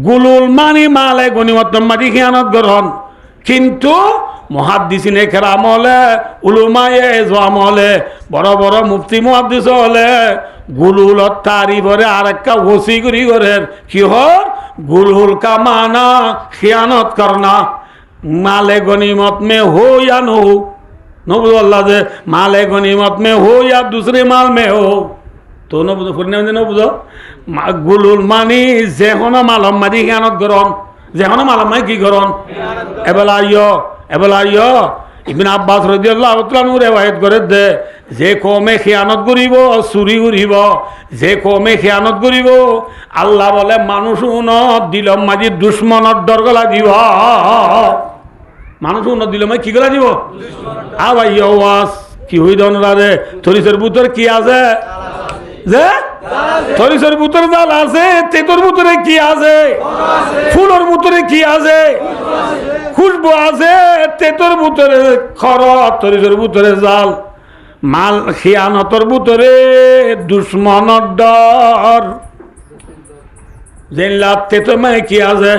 গুলুল মানি মালে গনিমত মাটি খিয়ানত গ্রহণ কিন্তু মুহাদ্দিসিনে কেরাম হলে উলুমায়ে এজওয়াম হলে বড় বড় মুফতি মুহাদ্দিস হলে গুলুলত তারিফরে আরেকটা ওসি করি করে কি হর গুলুল কা মানা খিয়ানত করনা माले गनीमत में हो या न हो नबू अल्लाह दे माले गनीमत में हो या दूसरे माल में हो तो नबू नबू गुलुल मानी जेहना मालम मादी ख्यानत गरन जेहना मालम माई की गरन एबला आइयो इब्न अब्बास রাদিয়াল্লাহু তাআলা নূর রিওয়ায়াত করে দে যে কওমে খিয়ানত করিব চুরি করিব যে কওমে খিয়ানত করিব আল্লাহ বলে মানুষ উনত দিলম মাঝি দুশমনের ডর গলা দিব মানুষ উনত দিলম কি গলা দিব আ ভাই ওয়াস কি হই দনরা রে থরিসের ভিতর কি আছে যে থরিসের ভিতর জাল আছে তেতর ভিতরে কি আছে ফুলের ভিতরে কি আছে খুশবু আছে তেতর ভিতরে খরচ তরিজের ভিতরে জাল মাল খিয়ানতর ভিতরে দুশ্মনের ডর জেনলা তেতর মানে কি আছে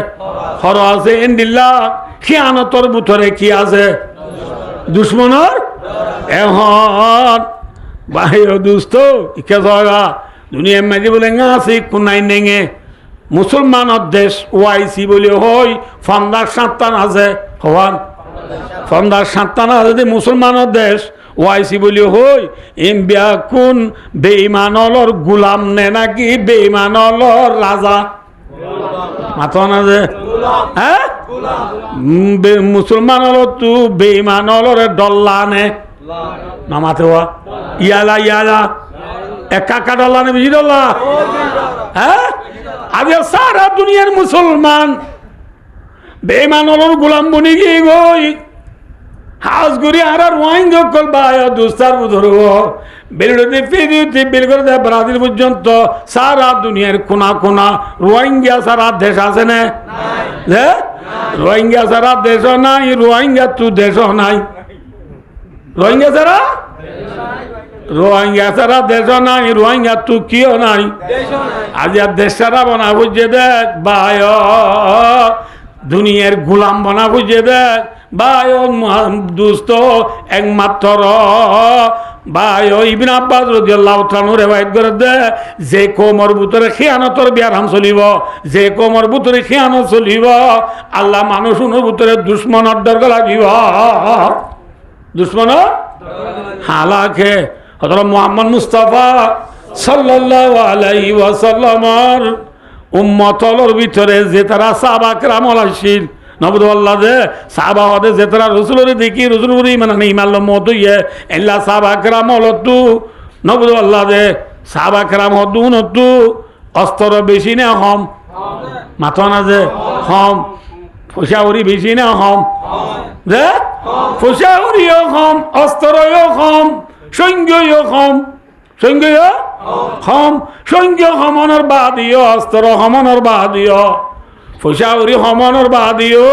খর আছে ইন্দিল্লা খিয়ানতর ভিতরে কি আছে দুশ্মনের এখন ভাই দুস্ত ইকে জায়গা দুনিয়া মাঝে বলে আছে কোনাই নেঙে মুসলমানের দেশ ওয়াইসি বলে হই ফন্দার সাঁতান আছে হওয়ান ফন্দার সাঁতান আছে মুসলমানের দেশ ওয়াইসি বলে হই ইম্বিয়া কোন বেঈমানলর গুলাম নে নাকি বেঈমানলর রাজা মাথা না যে হ্যাঁ মুসলমানল তু বেঈমানলর ডল্লা নে না মাথে হওয়া ইয়ালা একা ডল্লা নে বেশি ডল্লা হ্যাঁ আজ সারা দুনিয়ার মুসলমান বেঈমানলর গোলাম বনি গিয়ে গই হাজ করি আর ওয়াইন কল বায় দুস্তার বুধরব বেলুড়ে ফিরিতে বেল করে দেয় ব্রাজিল পর্যন্ত সারা দুনিয়ার কোনা কোনা রোহিঙ্গা সারা দেশ আছে না রোহিঙ্গা সারা দেশ নাই রোহিঙ্গা তু দেশ নাই রোহিঙ্গা সারা রোহিঙ্গা সারা দেশ নাই রোহিঙ্গা তু কিও নাই আজ দেশ সারা বনা বুঝে দেখ বায় দুনিয়ার গোলাম বনা বুঝে দেখ বায় দুস্ত একমাত্র বায় ইবনে আব্বাস রাদিয়াল্লাহু তাআলা রিওয়ায়াত করে দে যে কোমর ভিতরে খিয়ানতর বিয়ারাম চলিব যে কোমর ভিতরে খিয়ানত চলিব আল্লাহ মানুষের ভিতরে দুশমনের ডর লাগিব দুশমন হালাকে হযরত মুহাম্মদ মুস্তাফা সাল্লাল্লাহু আলাইহি ওয়াসাল্লামের উম্মতর ভিতরে যে তারা সাহাবা کرام আলাইহিল নবুদ আল্লাহ দে সাহাবা হদে যে তারা রাসূলের দেখি রাসূলের ঈমান নেই মাল্ল মত হইয়ে আল্লাহ সাহাবা کرام হলতু নবুদ আল্লাহ দে সাহাবা کرام হদু নতু অস্ত্র বেশি না হম মাথা না যে হম ফুসাউরি বেশি না হম যে ফুসাউরিও হম অস্ত্রও হম সৈন্যও হম সৈন্যও হম সৈন্য হমনের বাদিও অস্ত্র হমনের বাদিও ফুসাউরি হমনের বাদিও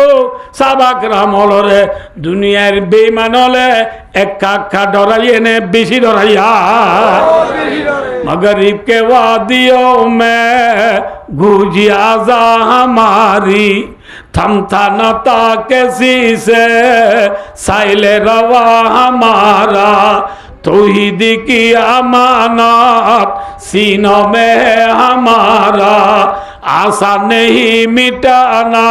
সাহাবা کرام হলরে দুনিয়ার বেঈমান হলে একা ডরাইয়ে নে বেশি ডরাইয়া मगरिब के वादियों में गूंजी आजा हमारी थमथा न था किसी से साइले रवा हमारा तौहीद की अमानत सीनों में है हमारा आशा नहीं मिटाना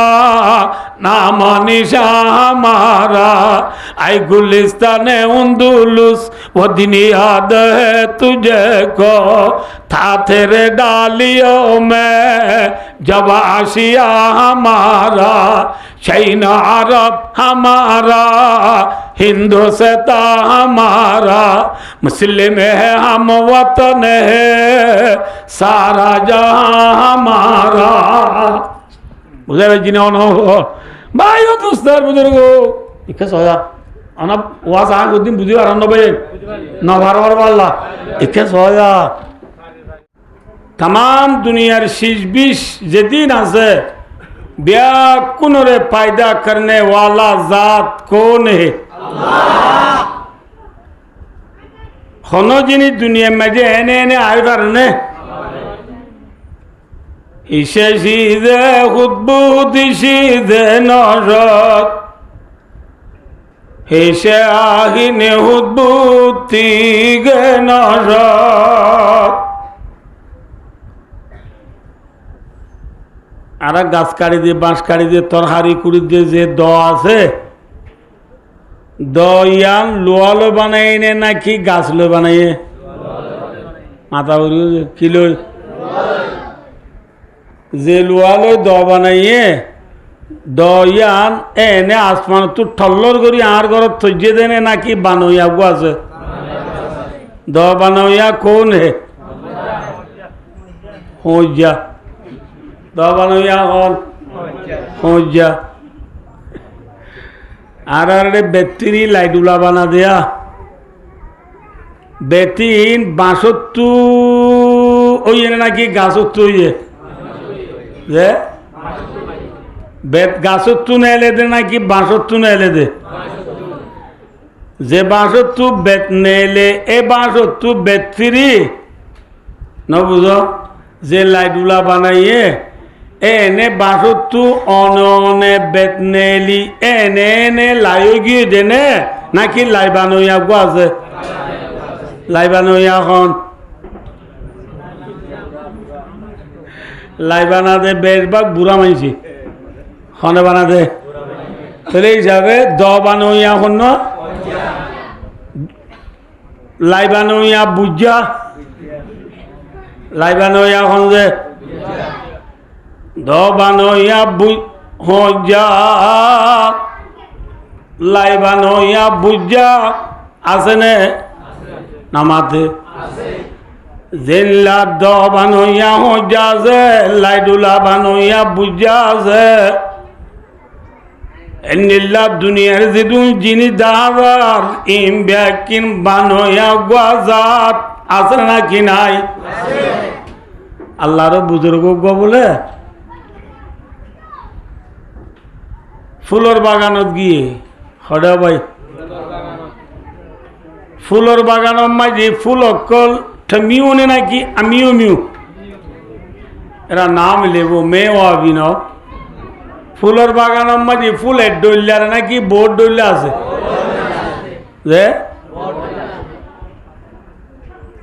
नाम निशा हमारा आई गुलिस्तान उंदुलुस वो दिन याद है तुझे को था तेरे डालियों में जब आशिया हमारा शैन अरब हमारा हिंदू से था हमारा मुस्लिम है हम वतन है सारा जहां हमारा बुझे जिन्हें हो भाई दोस्तर बुजुर्गो इक्के सोया अना वास आग उद्दीन बुझी आरंभ भाई ना बार वाला इक्के सोया तमाम दुनियार शीश बीश जदीन आसे ब्याकुनरे पैदा करने वाला जात कौन है अल्लाह होनो जिनी दुनिया में जे एने एने आए करने ইসে সিদে হুদবুদি সিদে নরত হেসে আহিনে হুদবুতি গে নরত। আর গাছ কাড়ি দিয়ে বাঁশ কাড়ি দিয়ে তরহারি কুড়ি দিয়ে যে দ আছে দ ইয়ান লোয়ালো বানাই নে নাকি গাছ লো বানাইয়ে মাথা বলি কিলো যে লোয়ালো দ বানাইয়ে দ ইয়ান এনে আসমান তো ঠল্লর করি আর ঘরত থইয়ে দেনে নাকি বানইয়া গো আছে দ বানইয়া কোন হে হইয়া দ বানইয়া হল হইয়া আর বেতিনি লাইডুলা বানা দেয়া বেতিন বাঁশত্তু ওই নাকি গাছত্তু ইয়ে যে বেত গাছত্তু না এলে দে নাকি বাঁশত্তু না এলে দে যে বাঁশত্তু বেত নেলে এ বাঁশত্তু বেতিরি ন বুঝো যে লাইডুলা বানাইয়ে এনে বাঁশত্তু অনে বেত নেলি এনে এনে লাইও গিয়ে দেনে নাকি লাই বানইয়া গো আছে লাই বানইয়া খন লাই বানা দে বেশভাগ বুড়া মাইছি খনে বানা দে তাহলে হিসাবে দ বানইয়া খন লাই বানইয়া বুঝা লাই বানইয়া খন যে দ বানইয়া বুঝা লাই বানইয়া বুঝা আছে নে নামাতে জিল্লা দ বানইয়া হজা যে লাইডুলা বানইয়া বুঝা যে এনিল্লা দুনিয়ার যেদুন যিনি দাবার ইম ব্যাকিন বানইয়া গাজাত আছে নাকি নাই আল্লাহর বুজুর্গ গো বলে ফুলর বাগানত গিয়ে হডা ভাই ফুলর বাগানের মাঝে ফুল অকল মিউ নে নাকি আমিও মিউ এরা নাম লেবো মেয়ে অভিনব ফুলর বাগানের মাঝে ফুলের ডইলার নাকি বোর ডইলা আছে যে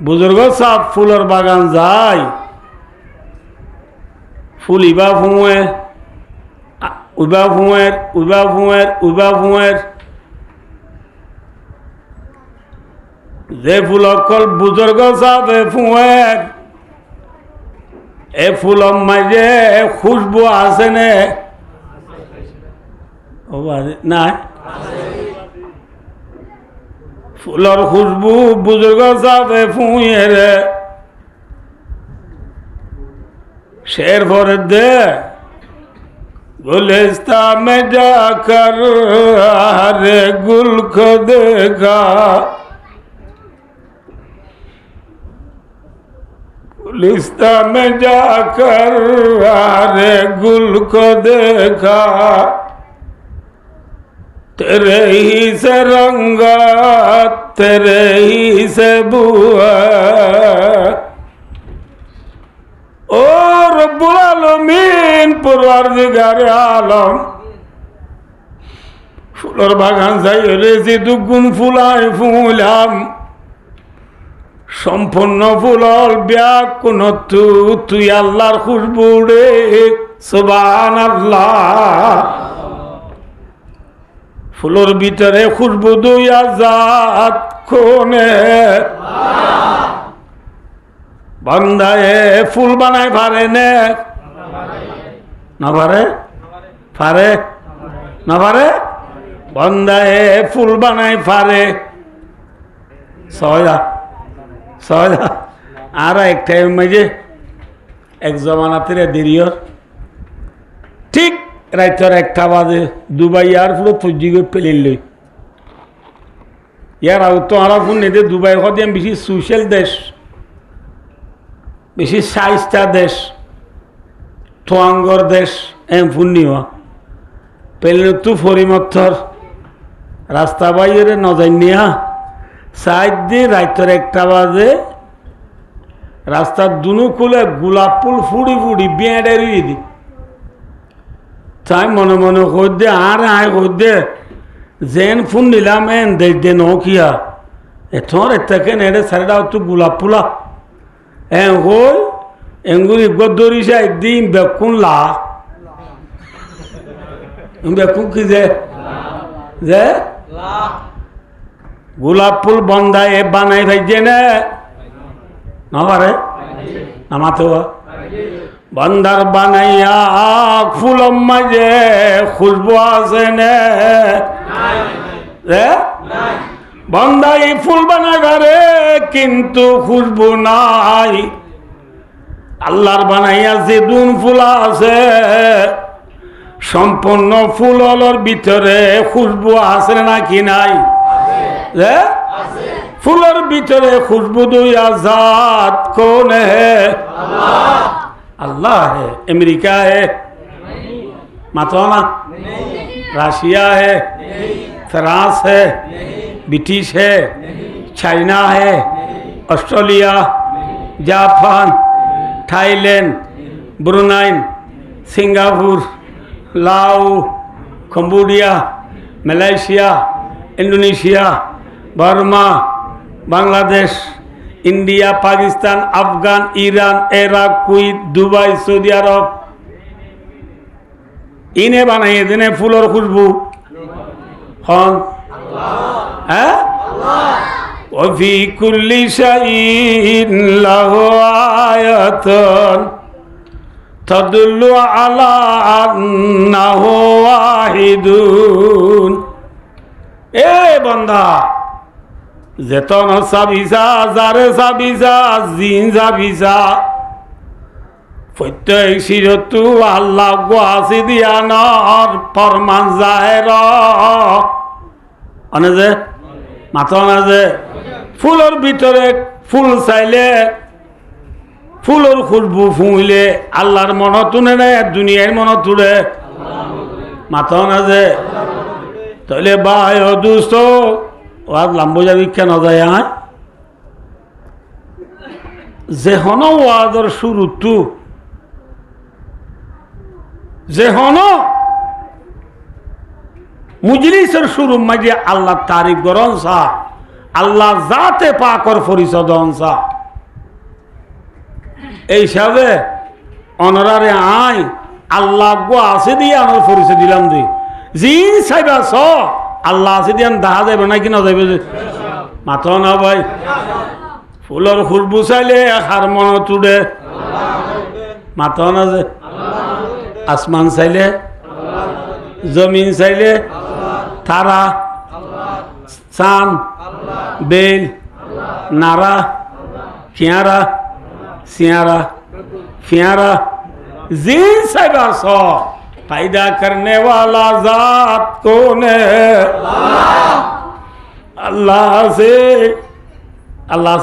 বুজুর্গ সব ফুলর বাগান যায় ফুল ইবা ফুঁয়ে উবা ফুঁয়ের উবা ফুঁয়ের উবা ফুঁয়ের যে ফুল অকল বুজুর্গ সাবে ফুঁয়ের এ ফুলর মাঝে খুশবু আছে নে না ফুলর খুশবু বুজুর্গ সাবে ফুঁয়ের শের ভরে দে गुलिस्तां में जाकर हर गुल को देखा गुलिस्तां में जाकर हर गुल को देखा तेरे ही से रंगत तेरे ही से बुआ ও রব্বুল আলামিন পরওয়ারদিগারে আলম ফুলের বাগান যাই রেজি দুগুণ ফুলাই ফুলাম সম্পূর্ণ ফুলল ব্যাকুণ তুই আল্লাহর খুশবু রে সুবহানাল্লাহ ফুলের ভিতরে খুশবু দুই আজাদ কোনে বান্দায় ফুল বানায় পারে নে না পারে পারে না পারে বান্দায় ফুল বানায় পারে ছয়টা আর একটা মাঝে এক জমানাতে দেরিয়র ঠিক রাইতর একটা বাজে দুবাই আর পুরো ফুজি করে পেলিল লই ইয়ার আগে তো আর ফোন নেই দুবাই হতে বেশি সোশ্যাল দেশ বেশি সাইজটা দেশ থোয়াঙ্গর দেশ এম পূর্ণিমা পেলে তু ফরিমত্থর রাস্তা বাইরে নজাইনিয়া সাইড দিয়ে রাইতর একটা বাজে রাস্তার দুনু কুলে গোলাপ ফুল ফুড়ি ফুড়ি বিয়াডে রুই দি তাই মনে মনে দে আর আয় দে যেন ফোন নিলাম এন দে নকিয়া এথর এটাকে নেড়ে সারিটা একটু গোলাপ ফুলা হই এঙ্গুরি গদরিসা একদিন বেকুন লা বেকুন কি যে গোলাপ ফুল বন্ধায় এ বানাই ভাইজে না পারে নামাতে বন্দার বানাইয়া ফুল মাঝে খুশবু আছে নে বন্দাই ফুল বানাগারে কিন্তু খুশবু নাই আল্লাহর বানাইয়া যে দুন ফুল আছে সম্পূর্ণ ফুলর ভিতরে খুশবু আছে নাকি নাই ফুলের ভিতরে খুশবু দুই আজাদ कौन है अल्लाह है अमेरिका है मातोना रशिया है फ्रांस है ब्रिटिश है चाइना है Australia Japan Thailand Brunei Singapore Lao Cambodia Malaysia Indonesia Burma Bangladesh India Pakistan Afghan Iran Iraq Kuwait Dubai Saudi Arab इन्हें बनाइए दिने फूल और खुशबू कौन है वफी कुल्ली शैइन लहु आयतन तदुल्लु अला अन्नहु वाहिदुन ए बंदा যেতন সাবিসা যারে সাবিসা জিন সাবিসা প্রত্যেক শিরতু আল্লাহ গোয়াসি দিয়ানর ফরমান জাহের অনে যে মাথা না যে ফুলের ভিতরে ফুল চাইলে ফুলের খুশবু ফুঁইলে আল্লাহর মন তুলে নেয় দুনিয়ার মন তুলে মাথা না যে তাহলে ভাই ও দুস্থ ওয়াদ লাম্বুজা ভিক্ষা ন যায় যে হন ওয়াদর শুরুতু যে হন মুজলিসের শুরু মাঝে আল্লাহ তারিফ গরন সা আল্লাহ জাতে পাকর পরিচদন সা এই হিসাবে অনরারে আই আল্লাহ গো আছে দিয়ে আমার পরিচয় দিলাম দি জিন সাইবা স আল্লাহ আছে দিয়ে দেখা যাবে নাকি না যাবে মাথা না ভাই ফুলের খুশবু চাইলে হার মন তুড়ে মাথা না যে আসমান চাইলে জমিন চাইলে তারা চান বেল নারা কিয়ারা सियारा फियारा जीन साहिबा सो पैदा करने वाला जात कौन है अल्लाह से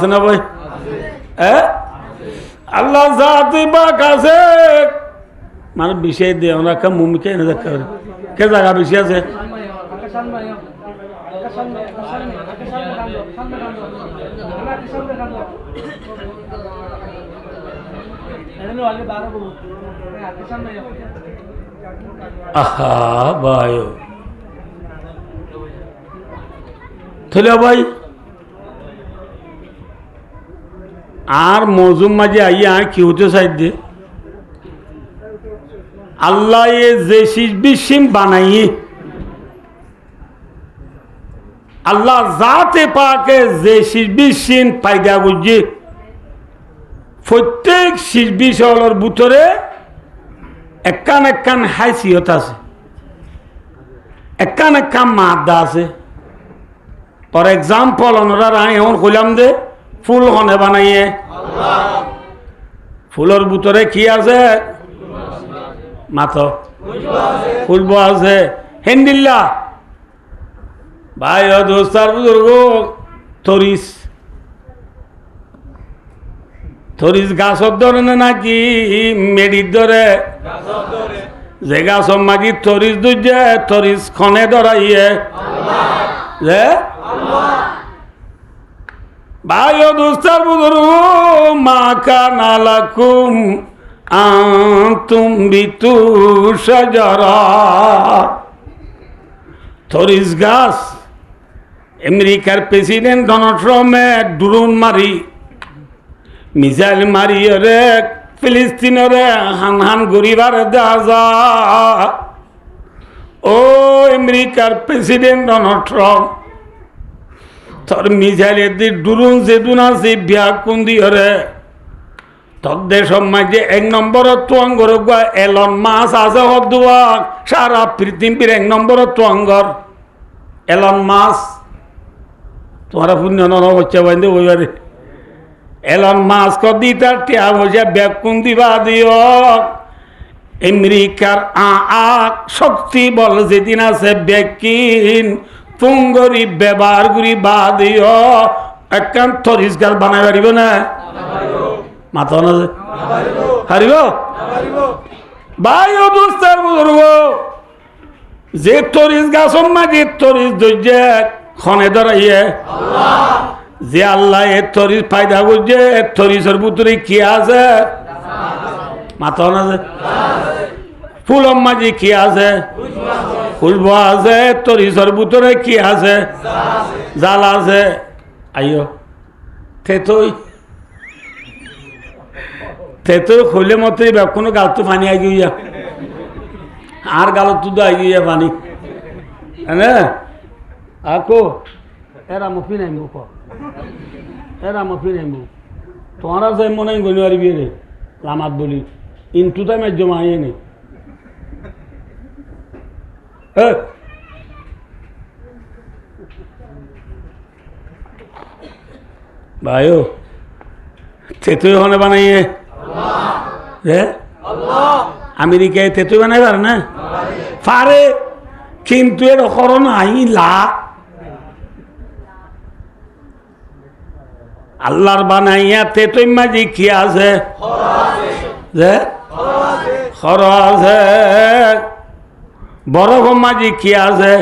ना भाई अल्लाह जात बाका से माने विषय दे ओना का मुमकिन है कर के जगह विषय से আহা ভাই তাহলে ভাই আর মৌজুম মাঝে আইয়া আর কি হতে চাইছে আল্লাহ এ যে বিশিম বানাইয়ে আল্লাহ জাতে পাকে যে বিশিম পায়দা বুঝে প্রত্যেক বিষয়ের ভিতরে একান একান হাইসিয়ত আছে একান একান মাদ্দা আছে ফর এক্সাম্পল ওনারা এমন কইলাম যে ফুল হনে বানাইয়ে ফুলের ভিতরে কি আছে মাথা খুশবু আছে হেন্দিল্লা ভাই ও দোস্তার বুজুর্গ তরিস তরিস গাছর ধরে নাকি মেডির ধরে যে গাছর মাগি তরিস দুজে তরিস খনে ধরাইয়ে যে ভাই ও দোস্তার বুজুর্গ, মা কানা লাকুম আনতুম বিতু শাজারা। তরিস গাছ আমেরিকার প্রেসিডেন্ট ডোনাল্ড ট্রাম্পে ড্রোন মারি মিসাইল মারি রে ফিলিস্তিনরে হান হান গরিবার দেওয়া যা। ও আমেরিকার প্রেসিডেন্ট ডোনাল্ড ট্রাম্প, তোর মিসাইলের দি ড্রোন যে দুনা আছে বিয়া কোন দিয়ে তোর দেশের মাঝে 1 নম্বর তোয়াঙ্গর এলন মাস আছে হদুয়া সারা পৃথিবীর 1 নম্বর তোয়াঙ্গর এলন মাস। তোমারা পুণ্য হচ্ছে বাইন্দে ওইবারে এলন মাস কদি তার টিয়া বসে ব্যাগ কোন দিবা দিও। আমেরিকার শক্তি বল যেদিন আছে ব্যাকিন পুঙ্গরি ব্যবহার করি বা দিও একখান তরিস গাছ বানাই পারিব না? মাথা না হারিব ভাই ও দোস্তার বুজুর্গ, যে তরিস গাছ মাঝে তরিস দৈর্য খনে ধরাইয়ে যে আল্লাহ এ তরিস ফায়দা বুঝছে তরিসের ভিতরে কি আছে? মাথা না ফুলম মাঝে কি আছে? ফুলব আছে। তরিসের ভিতরে কি আছে? জাল আছে। আইও তেতই খইলে মতো কোনো গাল তো পানি আই গিয়া আর গালত তো আই গিয়া পানি হ্যাঁ আকো এরা মফি নাই মুখ এরা মফি নাই মুখ তোমারা যাই মনে হয় গনিবারি বিয়ে রে লামাত বলি ইনটু টাইম জমা আইয়ে নেই ভাইও তেতুই হনে বানাইয়ে আমেরিকায় তেতুই বানাই পারে না পারে কিন্তু এর করণ আইলা আল্লাহর বানাইয়া তেতুই মাঝে কি আছে? যে খর আছে। বরফ মাঝে কি আছে?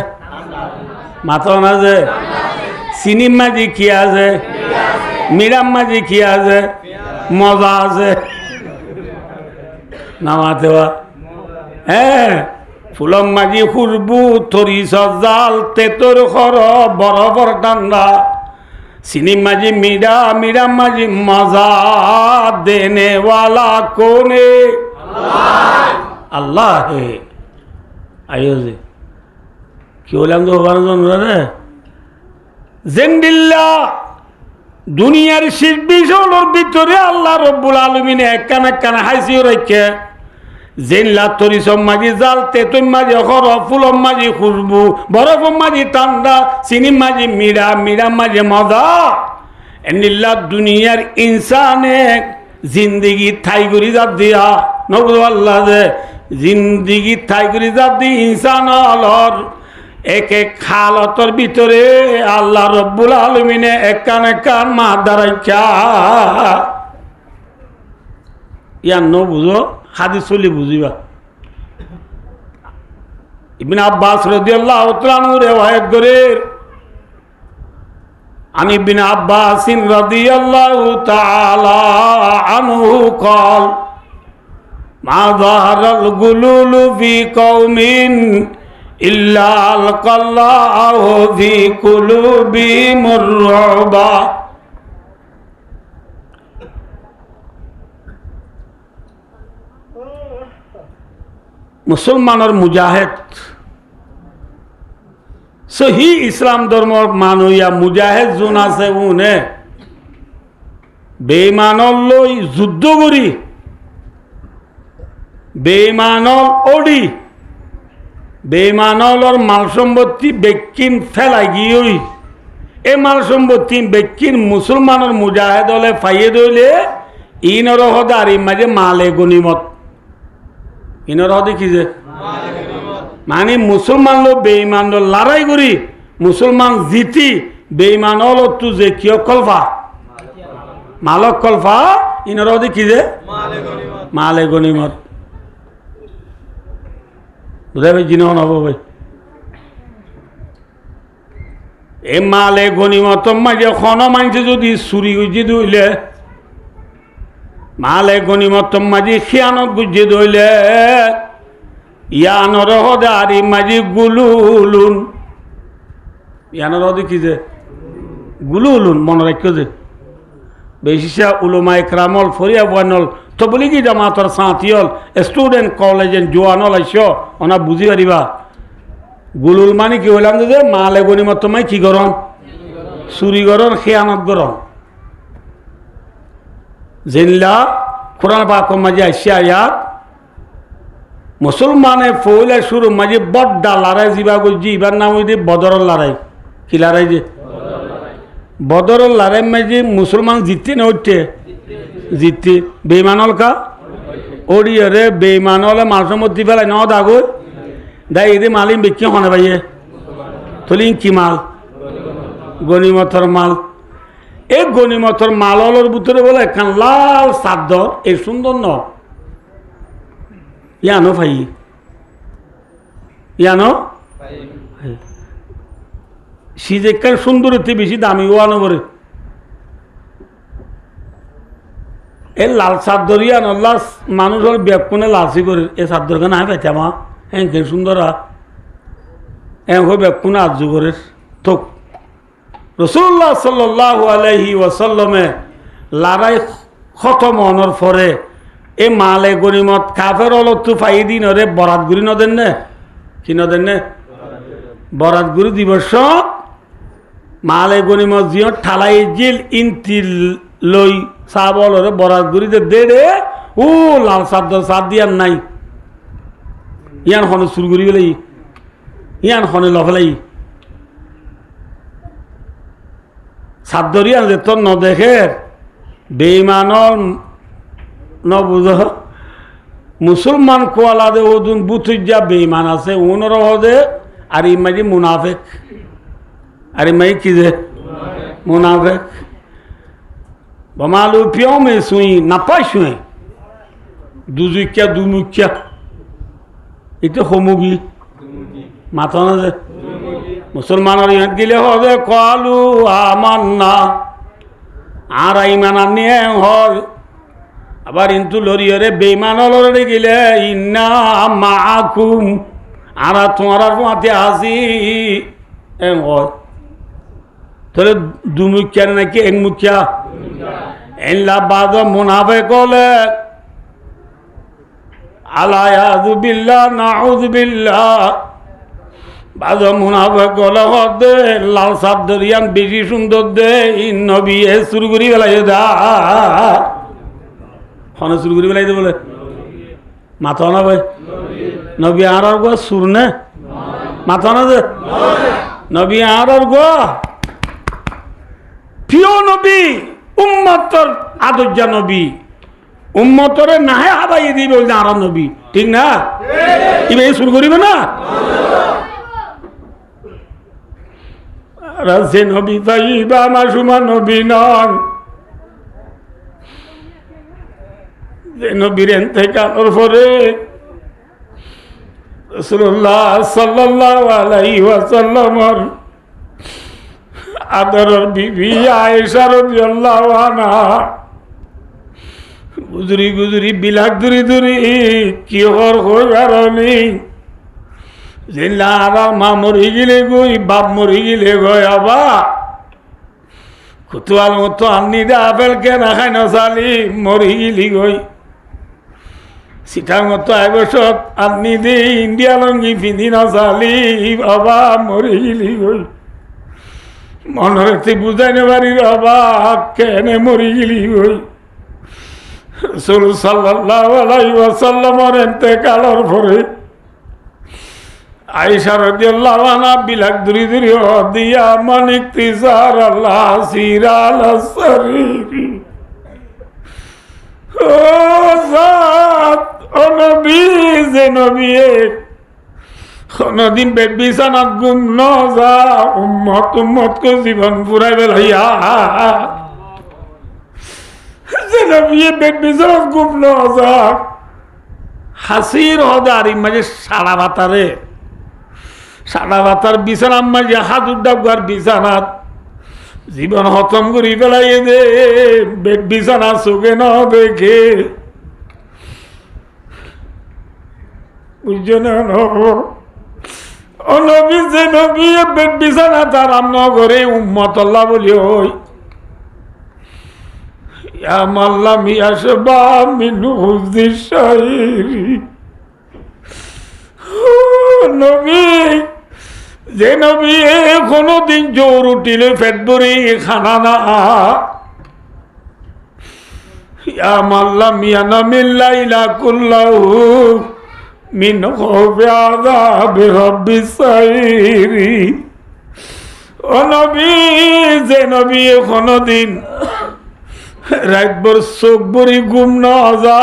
মাথন আছে। চিনির মাঝে কি আছে? মিরাম মাঝে কি আছে? মজা আছে নামাতে হ্যাঁ ফুলম মাঝি খুরবু তরিস জাল তেতর খর বরফর ঠান্ডা চিনি মাঝি মিরা মিরাম মাঝি মজা দেনেওয়ালা কোনে আল্লাহ হে আইও যে কি বললাম তো রে জেন্দিল্লা দুনিয়ার শেষ বিষয়ের ভিতরে আল্লাহ রব্বুল আলামিন একখান একখান হাসিও রেখে জেনলা তরিসম মাঝি জাল তেতুম মাঝি খর ফুলম মাঝি খুশবু বরফ মাঝি ঠান্ডা চিনি মাঝি মিরা মিরা মাঝি মজা এনিল্লা দুনিয়ার ইনসানে জিন্দগি ঠাই করি যাত দিয়া নবুল আল্লাহ যে জিন্দগি ঠাই করি যাত দি ইনসান আলর এক এক খালতর ভিতরে আল্লাহ রব্বুল আলামিনে একখান একখান মা দাঁড়াইছা ইয়ার ন বুঝো হাদিস চলি বুঝিবা। ইবনে আব্বাস রাদিয়াল্লাহু তাআলা আনহু রিওয়ায়াত করে আনি ইবনে আব্বাস রাদিয়াল্লাহু তাআলা আনহু قال মা যাহারাল গুলুলু ফি কওমিন ইল্লা আলকাল্লাহু ফি কুলুবিহিমুর রুবা। মুসলমানের মুজাহিদ সহি ইসলাম ধর্ম মানুয়া মুজাহিদ যোন আছে উনে বেঈমানর লই যুদ্ধ করি বেঈমানর ওডি বেঈমানর মাল সম্পত্তি বেকিন ফেলাই গিয়ে এ মাল সম্পত্তি বেকিন মুসলমানের মুজাহিদ হলে ফাইয়ে দইলে ইনর হদারি মাঝে মালে গনিমত ইনর হদে কি যে মানে মুসলমান লো বেঈমান লো লড়াই করি মুসলমান জিতি বেঈমান হলো তু যে কিয় কলফা মালক কলফা ইনর হদে কি যে মালে গনিমত বুঝাই ভাই জিনিস হব ভাই এ মালে গনিমত মাঝে খন মানছে যদি চুরি গুজি দইলে মালে গনিমত মাঝে খিয়ানত গুজি দইলে ইয়ানর হদে আর মাঝে গুলুলুন ইয়ানর হদে কি যে গুলুলুন মনে রাখো যে বেশিসা উলমা একরামল ফরিয়া বানল তো বলি কি জামাতর সাঁতিয়ল স্টুডেন্ট কলেজ জোয়ানল আইস ওনা বুঝি পারিবা গুলুল মানে কি হইলাম যে মালে গনিমত মাই কি গরম চুরি গরম খেয়ানত গরম জিল্লা কোরআন পাক মাঝে আইসা আয়াত মুসলমানে ফৌলে শুরু মাঝে বড্ডা লড়াই যাবা গুজি এবার নাম হইতে বদরল লড়াই কি লড়াই যে বদরল লড়াই মাঝে মুসলমান জিততে না উঠতে জিততে বেইমানল কা ওড়িয়ে বেইমানলে মানুষের মধ্যে ফেলাই ন দাগো দাই এদি মালিম বিক্রি হনে ভাইয়ে তলিং কি মাল গনিমতর মাল এই গনিমতর মালর ভিতরে বলে একখান লাল চাদর এই সুন্দর ন ইয়ানো ভাই ইয়ানো সিজেকার সুন্দরীতে বেশি দামি ওয়ানো করে এই লাল চাদর ইয়ান মানুষের ব্যাপনে লালসি করে এই চাদর কেন আমি পেতাম এঁকে সুন্দরা এঁ ব্যাপনে আর্য করে থোক রসুল্লাহ সাল্লাল্লাহু আলাইহি ওয়াসাল্লামে লড়াই খতম হওয়ার পরে এ মালে গনিমত কাফের অলত্তু ফাই দিন রে বরাত গুড়ি নদেন নে কি নদেন নে বরাত গুড়ি দিবস মালে গনিমত জিও ঠালাই জিল ইন্তিল লই চাবল রে বরাত গুড়িতে দে রে ও লাল চাদর চাদ দিয়ার নাই ইয়ান হনে চুর করি গেলে ইয়ান হনে লফেলাই সাদ্দরিয়ান যে তোর ন দেখে বেইমানর ন বুঝ মুসলমান কোয়ালা দে ওদুন বুথুজা বেইমান আছে উনর হদে আর ইমাজি মুনাফেক আর ইমাই কি যে মুনাফেক বমালু পিও মে সুই নাপাই শুয়ে দুজুকিয়া দুমুখিয়া এটা হমুগি মাথা না যে মুসলমানের ইহাত গেলে হবে কলু আমান্না আর ইমান আনি হয় আবার ইন্তু লরিয়রে বেইমান লড়ে গেলে ইন্না মাকুম আর তোমার মাতে আসি এং হয় তাহলে দুমুখিয়া নাকি এক মুখিয়া এল্লা বাদ মুনাফে কলে আলায়াযু বিল্লাহ নাউযু বিল্লাহ বাদ মুনাফে কলে হদে লাল সাদরিয়ান বেশি সুন্দর দে নবী এ শুরু করি বেলাই দা হনে শুরু করি বেলাই দে বলে মাথা না ভাই নবী আর গো সুর নে মাথা না যে নবী আর গো প্রিয় নবী উম্মতর আদর্জা নবী উম্মতরে নাহে হাবাই দিবে বলতে আর নবী ঠিক না এবার শুরু করিবে না রাসে নবী তাইবা মাসুমা নবী নন যে নবীর ইন্তেকালের পরে রাসূলুল্লাহ সাল্লাল্লাহু আলাইহি ওয়াসাল্লামের আদরের বিবি আয়েশা রাদিয়াল্লাহু আনহা গুজরি গুজরি বিলাক দূরি দূরি কি হর হইবারনি জিল্লা মা মরি গেলে গই বাপ মরি গেলে গই আবা কুতুয়াল মতো আনি দে আপেল কে না খাই না চালি মরি গেলি গই সিটার মতো এবছর আনি দে ইন্ডিয়া লঙ্গি পিন্ধি না চালি বাবা মরি গেলি গই মনে হচ্ছে বুঝাই না পারি বাবা কেনে মরি গেলি গই রাসূল সাল্লাল্লাহু আলাইহি ওয়াসাল্লামের ইন্তেকালের পরে আয়েশা রাদিয়াল্লাহু আনহা বিলাক দূরি দূরি দিয়া মানিক তিজার আল্লাহ সিরাল শরীরি ও জাত ও নবী যে নবী কোনদিন বিছানাত গুম ন যা উম্মত উম্মত কো জীবন পুরাই বেলাইয়া যে নবী বিছানাত গুম ন যা হাসির হদারি মাঝে সারা বাতারে সাদা বাতার বিছানার মাঝে হাজুর ডাবগার বিছানাত জীবন হতম করি ফেলাই দে বেড বিছানা চোখে ন দেখে বুঝছো না ও নবী যে নবী বেড বিছানা তার আমনগরে উম্মত আল্লাহ বলি হই ইয়া মাল্লাম ইয়াশবা মিন হুজদিস শাইরি নবী যে নবী কোনদিন জোর উঠিলে পেট ভরে খানা না ইয়া মাল্লাম ইয়ানামিল্লাইলা কুল্লাহু মিন খাউফি আযাবি রাব্বিস সাইরি ও নবী যে নবী কোনদিন রাতভর চোখ ভরি ঘুম না যা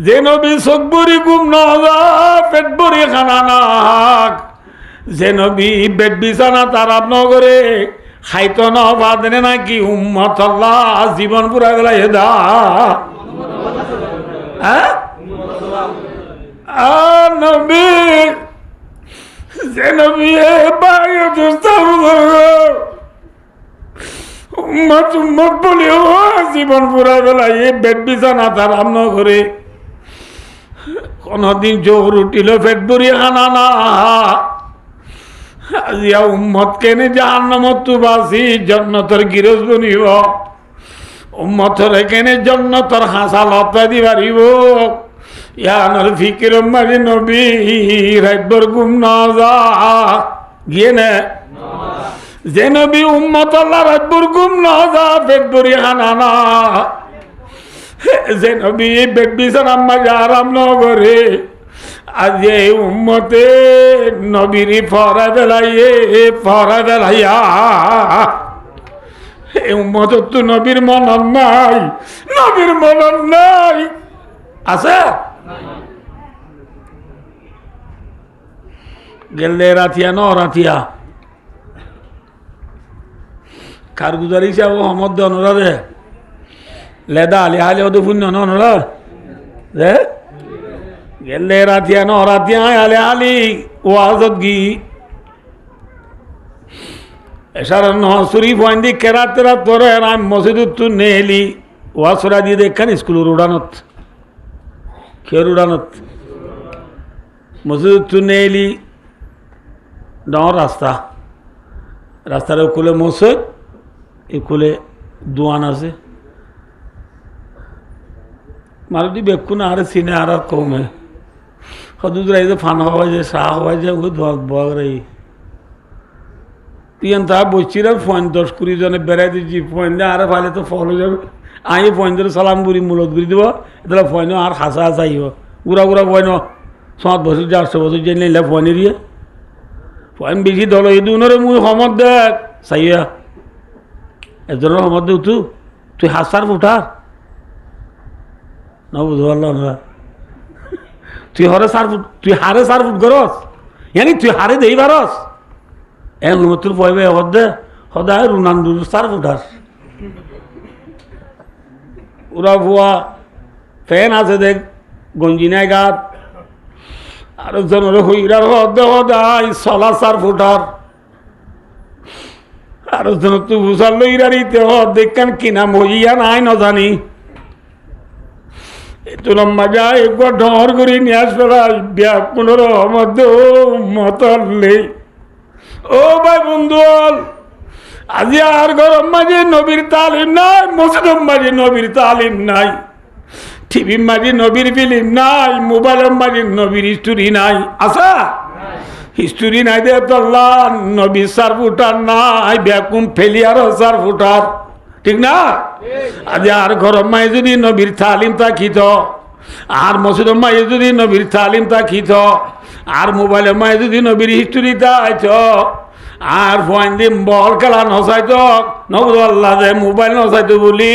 যে নবী চোখ ভরি ঘুম না যা পেট ভরি খানা না যে নবী বেড বিছানা তার নগরে খাইতো না বাদনে নাকি উম্মত আল্লাহ জীবন পুরা গেল হেদা নবী যে নবী উম্মত উম্মত বলিও জীবন পুরা গেল এই বেড বিছানা তার নগরে কোনদিন জোর উঠিল পেট ভরি খানা না আজিয়া উম্মত কেনে জাহান্নামত তু বাসি জান্নাতের গিরজ বনিব উম্মতর কেনে জান্নাতের হাসা লতা দিবারিব ইয়ানর ফিকির মারি নবী রাতভর ঘুম না যা গিয়ে না যে নবী উম্মত আল্লাহ রাতভর ঘুম না যা পেট ভরি খানা না যে নবী বেড বিছানা মাঝে আরাম নগরে আজ এই উম্মতে নবীর ফরা বেলাইয়া এই উম্মত তো নবীর মনন নাই নবীর মনন নাই আছে গেলে রাতিয়া ন রাতিয়া কারগুজারি চাব সমদ অনরা রে লেদা আলি হালি ওদের শূন্য নরা রে গেলে রাতিয়া ন রাতিয়া আলে আলি ওয়াজত গি এসার নহসুরি পয়েন্দি কেরাত তেরাত পরে আমি মসজিদুত তু নেলি ওয়াসরা দিয়ে দেখখান স্কুলের উড়ানত খের উড়ানত মসজিদুত তু নেলি ডাঙর রাস্তার কুলে মসজিদ এই কুলে দোয়ান আছে মারুতি বেকুন আর সিনে আর কমে হদুদ রাইতে ফান হওয়া যায় শাহ হওয়া যায় ওই বগ রাই তুই তা বসছি রে ফোন 10-20 জনে বেড়াই দিচ্ছি ফোন দিয়ে আর ফালে তো ফল হয়ে যাবে আমি ফোন ধরে সালাম করি মূলত করে দিব এটা ফোন আর হাসা হাসাইব গুড়া ফোন 7 বছর 800 বছর যে নিলে ফোনে দিয়ে ফোন বেশি দল এই দুনরে মুই সমত দেখ চাইয়া এজনের সমত দেউ তুই হাসার ফুটার না বুঝতে পারলাম না তুই হারে 4 ফুট করস ইয়ানি তুই হারে দেই পারস তোর পয়বে হদে সদায় রুনান্দুর 4 ফুটার ওরা ভুয়া ফ্যান আছে দেখ গঞ্জি নাই গাত আর জনের হইরার হদে সদায় চলা 4 ফুটার আর জন তুই বুঝার লইরারিতে দেখান কিনা মহিয়া নাই না জানি এতো লম্বা যায় একবার ঢর করে নিয়ে আসবে বিয়া 15 মধ্যে মতলে ও ভাই বন্ধু আজি আর গরম মাঝে নবীর তালিম নাই মসজিদের মাঝে নবীর তালিম নাই টিভির মাঝে নবীর ফিল্ম নাই মোবাইলের মাঝে নবীর হিস্টোরি নাই আচ্ছা হিস্টোরি নাই দে তোল্লা নবী 4 ফুটার নাই ব্যাকুম ফেলিয়ার 4 ফুটার ঠিক না আজ আর গরম মাঝে যদি নবীর তালিম থাকিত আর মসজিদের মাঝে যদি নবীর তালিম থাকিত আর মোবাইলের মাঝে যদি নবীর হিস্টোরি তাইছ আর ফোন দিন বল খেলা নচাইত নবুল্লাহ যে মোবাইল নচাইতো বলি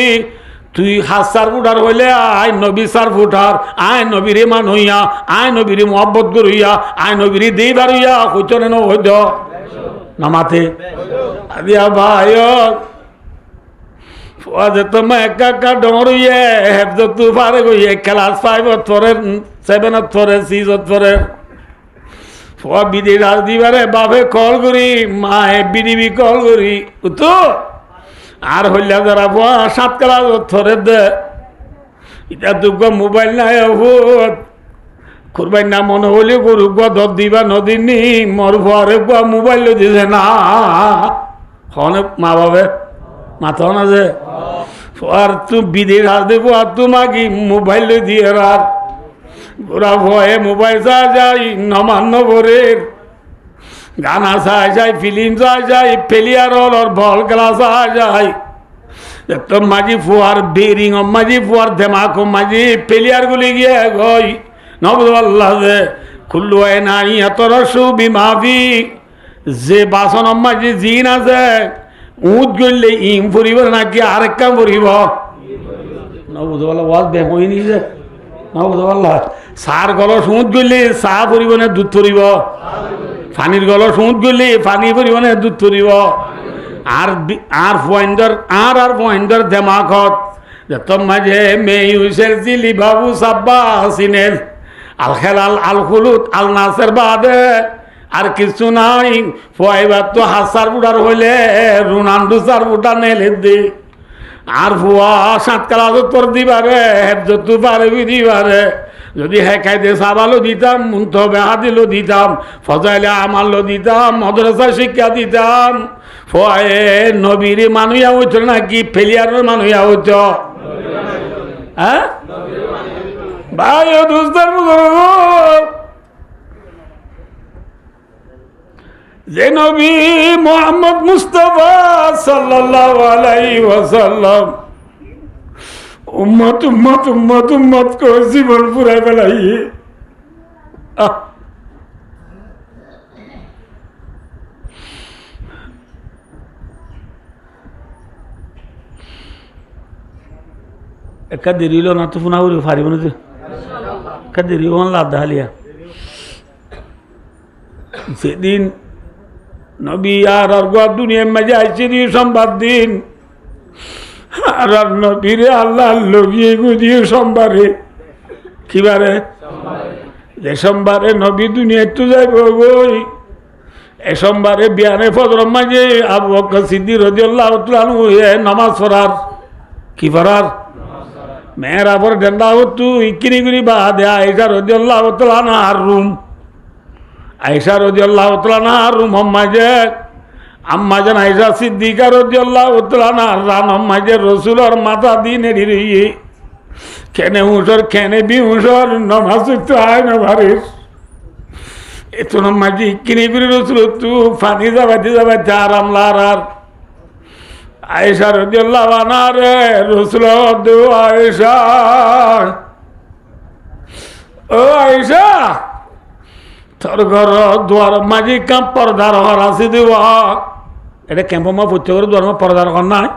তুই 4 ফুটার হইলে আই নবী 4 ফুটার আই নবীরে মান হইয়া আই নবীরে মহব্বত করিয়া আই নবীরে দেইবার হইয়া কইতনে ন হইদ নামাতে আদিয়া ভাই আজ তোমার একা ডর হইয়ে হেফজ তু পারে গইয়ে ক্লাস 5 পরে 7 পরে 6 পরে ফুয়া বিদেশ আর দিবারে বাপে কল করি মায়ে বিডিবি কল করি তো আর হইলা যারা ফুয়া 7 ক্লাস থরে দে এটা দুঃখ মোবাইল নাই করবাই না মনে হলে গরু দর দিবা নদী নি মর ফুয়ারে ফুয়া মোবাইল দিছে না হনে মা বাবে মাথা না যে আর তুই বিদেশ আর দেবো আর তোমাকে মোবাইল দিয়ে রাত ওরা ভয়ে মোবাইল চাওয়া যায় নমান্নবরের গানা চাওয়া যায় ফিল্ম চাওয়া যায় প্লেয়ার ওর বল খেলা চাওয়া যায় তোর মাঝি ফুয়ার বেরিং মাঝি ফুয়ার ধেমাকো মাঝি প্লেয়ার গুলি গিয়ে গই নবদুল্লাহ যে খুল্লু নাই এতর সুবি মাফি যে বাসন মাঝি জিন আছে উঠ গড়লে ইং ফুরিব নাকি আরেক কাম ফুরিব নবদুল্লাহ ওয়াজ বে হই নি যে নবদুল্লাহ সার গলস উঠ গড়লে চাহ ফুরিব না দুধ ফুরিব পানির গলস উঠ গড়লে পানি ফুরিব না দুধ ফুরিব আর পয়েন্টার আর পয়েন্টার দেমাকত তোর মাঝে মেয়ে হুসের জিলি বাবু সাব্বা হাসিনের আল খেলাল আল খুলুত আল নাসের বাদে আর কিছু নাই ফুয়াইবার তো হাসার বুড়ার হইলে রোনাল্ডো চার বুটা নেলে দি আর ফুয়া 7 ক্লাস তোর দিবারে যত পারবি দিবারে যদি হেকাইতে সাবালো দিতাম মুন্তবে হাদিলো দিতাম ফজাইলে আমারলো দিতাম মদ্রাসা শিক্ষা দিতাম ফুয়ায়ে নবীর মানুয়া হইত নাকি ফেলিয়ারের মানুয়া হইত হ্যাঁ ভাই ও দুস্তার যে নবী মোহাম্মদ মুস্তাফা সাল্লাল্লাহু আলাইহি ওয়াসাল্লাম উম্মত উম্মত উম্মত উম্মত করে জীবন পুরাই ফেলাই একা দেরি হলো না তো ফোনা করি পারিব না একা দেরি হন লাভ দাহালিয়া সেদিন নবী আর দুনিয়ার মাঝে আইসি দিয়ে সোমবার দিন আর নবীরে আল্লাহ লগিয়ে গুজিয়ে সোমবারে কিবারে যে সোমবারে নবী দুনিয়া তো যাইব গই এ সোমবারে বিয়ানে ফজর মাঝে আবু বকর সিদ্দিক রাদিয়াল্লাহু তাআলা নামাজ পড়ার কি পড়ার মেয়েরা পর ডেন্ডা হতো ইকিনি গুলি বাদে আয়েশা রাদিয়াল্লাহু তাআলা আর রুম আয়েশা রাদিয়াল্লাহু তাআলা আর রুম মাঝে আম্মা জান আয়েশা সিদ্দিকা রাদিয়াল্লাহু তাআলা রান মাঝে রাসূলের মাথা দিনে দিই কেনে উসর কেনে বি উসর নামাজ তো আয় না ভারিস এতো মাঝে কিনে করে রাসূল তো ফানি যাবা আরাম লারার আয়েশা রাদিয়াল্লাহু আনহা রে রাসূল দো আয়েশা ও আয়েশা তোর ঘর দুয়ার মাঝে কাম পর্দার ঘর আছে দেওয়া এটা ক্যাম্প মা পুচ্ছ করে দুয়ার মা পর্দার ঘর নাই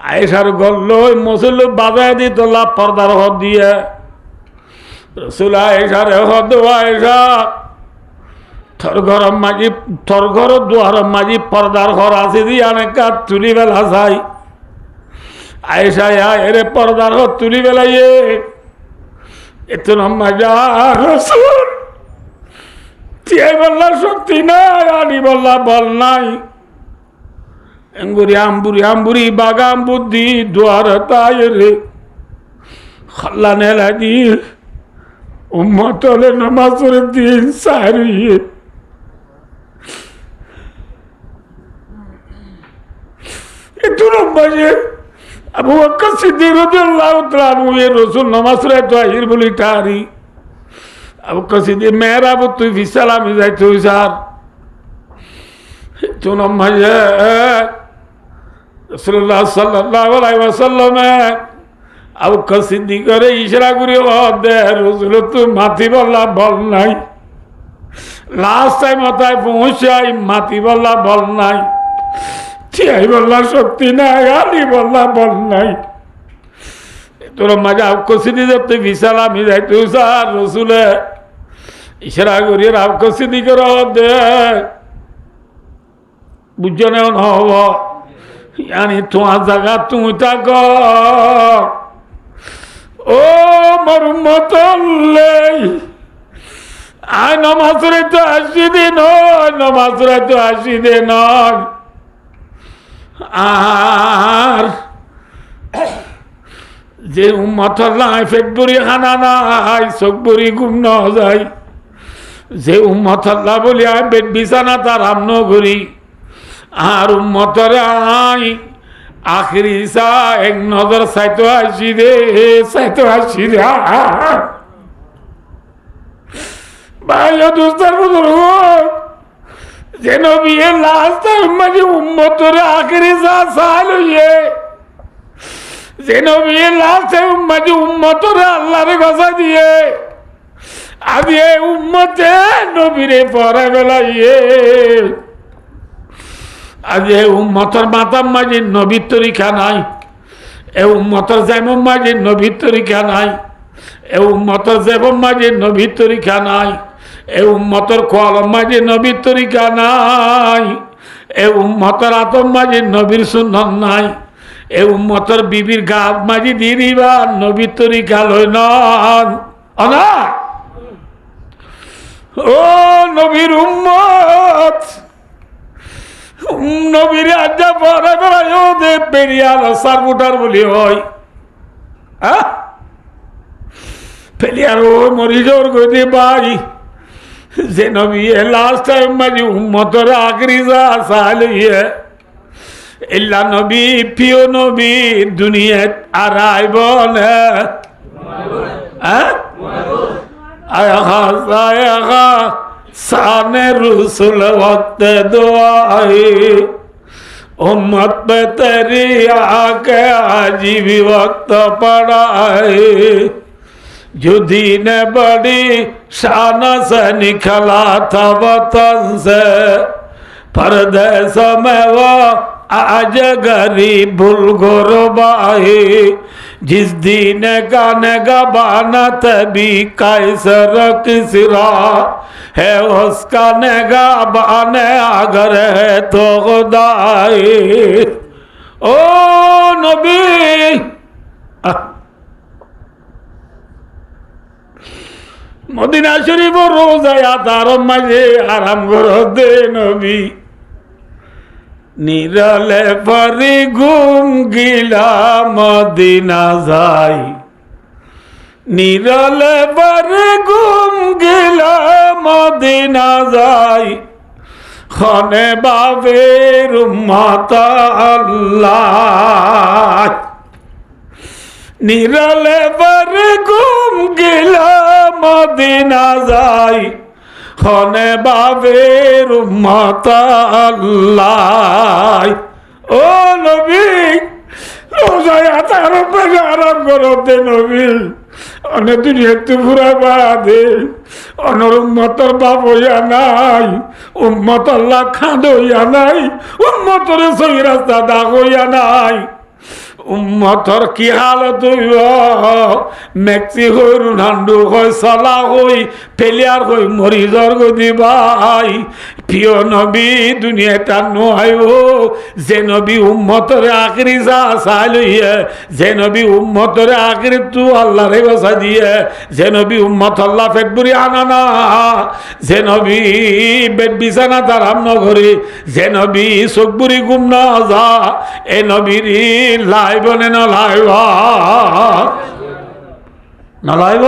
আয়েশার গল্ল মসল বাজায় দি তোলা পর্দার ঘর দিয়ে রসুল আয়েশার ঘর দেওয়া আয়েশা তোর ঘর মাঝে তোর ঘর দুয়ার মাঝে পর্দার ঘর আছে দি অনেকা তুলি বেলা যাই আয়েশা এরে পর্দার ঘর তুলি বেলাইয়ে এত মজা রসুল টিয়াই বললা শক্তি নাই আনি বললা বল নাই এঙ্গুরি আম্বুরি আম্বুরি বাগাম বুদ্ধি দুয়ার তাই রে খাল্লা নেলা দি উম্মতলে নামাজের দিন সারিয়ে এত বাজে আবু বকর সিদ্দিক রাদিয়াল্লাহু তাআলা রাসূল নামাজ রে তো আহির বলি তারি আবু বকর সিদ্দিক মেরা আবু তুই ফিসালামি যাইতো স্যার তো নামাজে রাসূলুল্লাহ সাল্লাল্লাহু আলাইহি ওয়াসাল্লাম আবু বকর সিদ্দিক করে ইশারা করে দে রাসূল তো মাথি বললা বল নাই লাস্ট টাইম মাথায় পৌঁছাই মাথি বললা বল নাই টিয়াই বললা শক্তি নাই আলি বললা বল নাই তোর মাঝে আবু বকর সিদ্দিক তুই ফিসালামি যাইতো স্যার রাসূলে ইশারা করে আবু বকর সিদ্দিক দে বুঝনে হব यानी तुम्हार जगह तू तक ओ मरमत আয় নমাজরে তো 80 দিন নয়, নমাজরে তো 80 দিন নয়। আর যে উম্মতর নাই পেট ভরি খানা নাই, চোখ ভরি ঘুম ন যায়, যে উম্মত আল্লাহ বলি আয় বেড বিছানা তার আম করি, আর উম্মতর আই আখরি চা এক নজর চাইতো আসি রে, চাইতো আসি রে। ভাইয়া দোস্তার বুজুর্গ, যেন বিয়ে লাস্ট মাঝে উম্মতরে আখরি চা চা লইয়ে, যেন বিয়ে লাস্ট মাঝে উম্মতরে আল্লাহর কথা দিয়ে আমি এই উম্মতে নবীরে পড়া বেলাইয়ে, আজ এই উম্মতর মাতার মাঝে নবীর তরিকা নাই, এই উম্মতর যেমন মাঝে নবীর তরিকা নাই, এই উম্মতর যেমন মাঝে নবীর তরিকা নাই, এই উম্মতর কলম মাঝে নবীর তরিকা নাই, এই উম্মতর আতম মাঝে নবীর সুন্নাত নাই, এই উম্মতর বিবির গাব মাঝে দিয়ে দিবা নবীর তরিকা লই না। ও নবীর উম্মত, নবীর আজ্ঞা পরে বেড়ায় দে পেরিয়াল সারবুটার বলি হয়, পেরিয়ার ও মরিজোর গদি ভাই, যে নবী লাস্ট টাইম মাঝে উম্মতর আখরি যা চালিয়ে ইল্লা নবী প্রিয় নবী দুনিয়াত আর আইব না। साने रसूल वक्त दुआई उम्मत पे तेरी आके आजी भी वक्त पढ़ाए, जो दीन बड़ी शान से निकला था वतन से, परदेश में वो आज गरीब गुरबाई, जिस दीन का नगबाना तभी कैसर किसरा है, उसका नगबान अगर है तो खुदाई। ओ नबी मदीना शरीफ रोजा तार मजे आराम करो दे नबी, निराले परी घूम गिला मदीना जाई, निराले परी घूम गिला मदीना जाई, खाने बाबेर माता अल्लाह, निराले परी घूम गिला मदीना जाई, खाने बाबेर माता अल्लाह। ओ नबी रोजाया तारो पर आराम करो दे नबी, अने दुनिया तू पूरा बादे, अनर उम्मतर बाप होया नाई, उम्मत अल्लाह खाद होया नाई, उम्मतर सही रास्ता दाग होया नाई, उम्मतर की हालत हुई मैक्सी हो रोनाल्डो हो साला हो प्लेयर हो मरीजर को दिबाई, प्रिय नबी दुनिया टानो आयो, जे नबी उम्मतर आखिरी सा साल है, जे नबी उम्मतर आखिरी तू अल्लाह रे बसा दिए, जे नबी उम्मत अल्लाह पेट बुरी आना ना, जे नबी बेड बिछाना तार हम न करे, जे नबी चोख बुरी घुम ना जा, ए नबी लाई বনে না লাইব না লাইব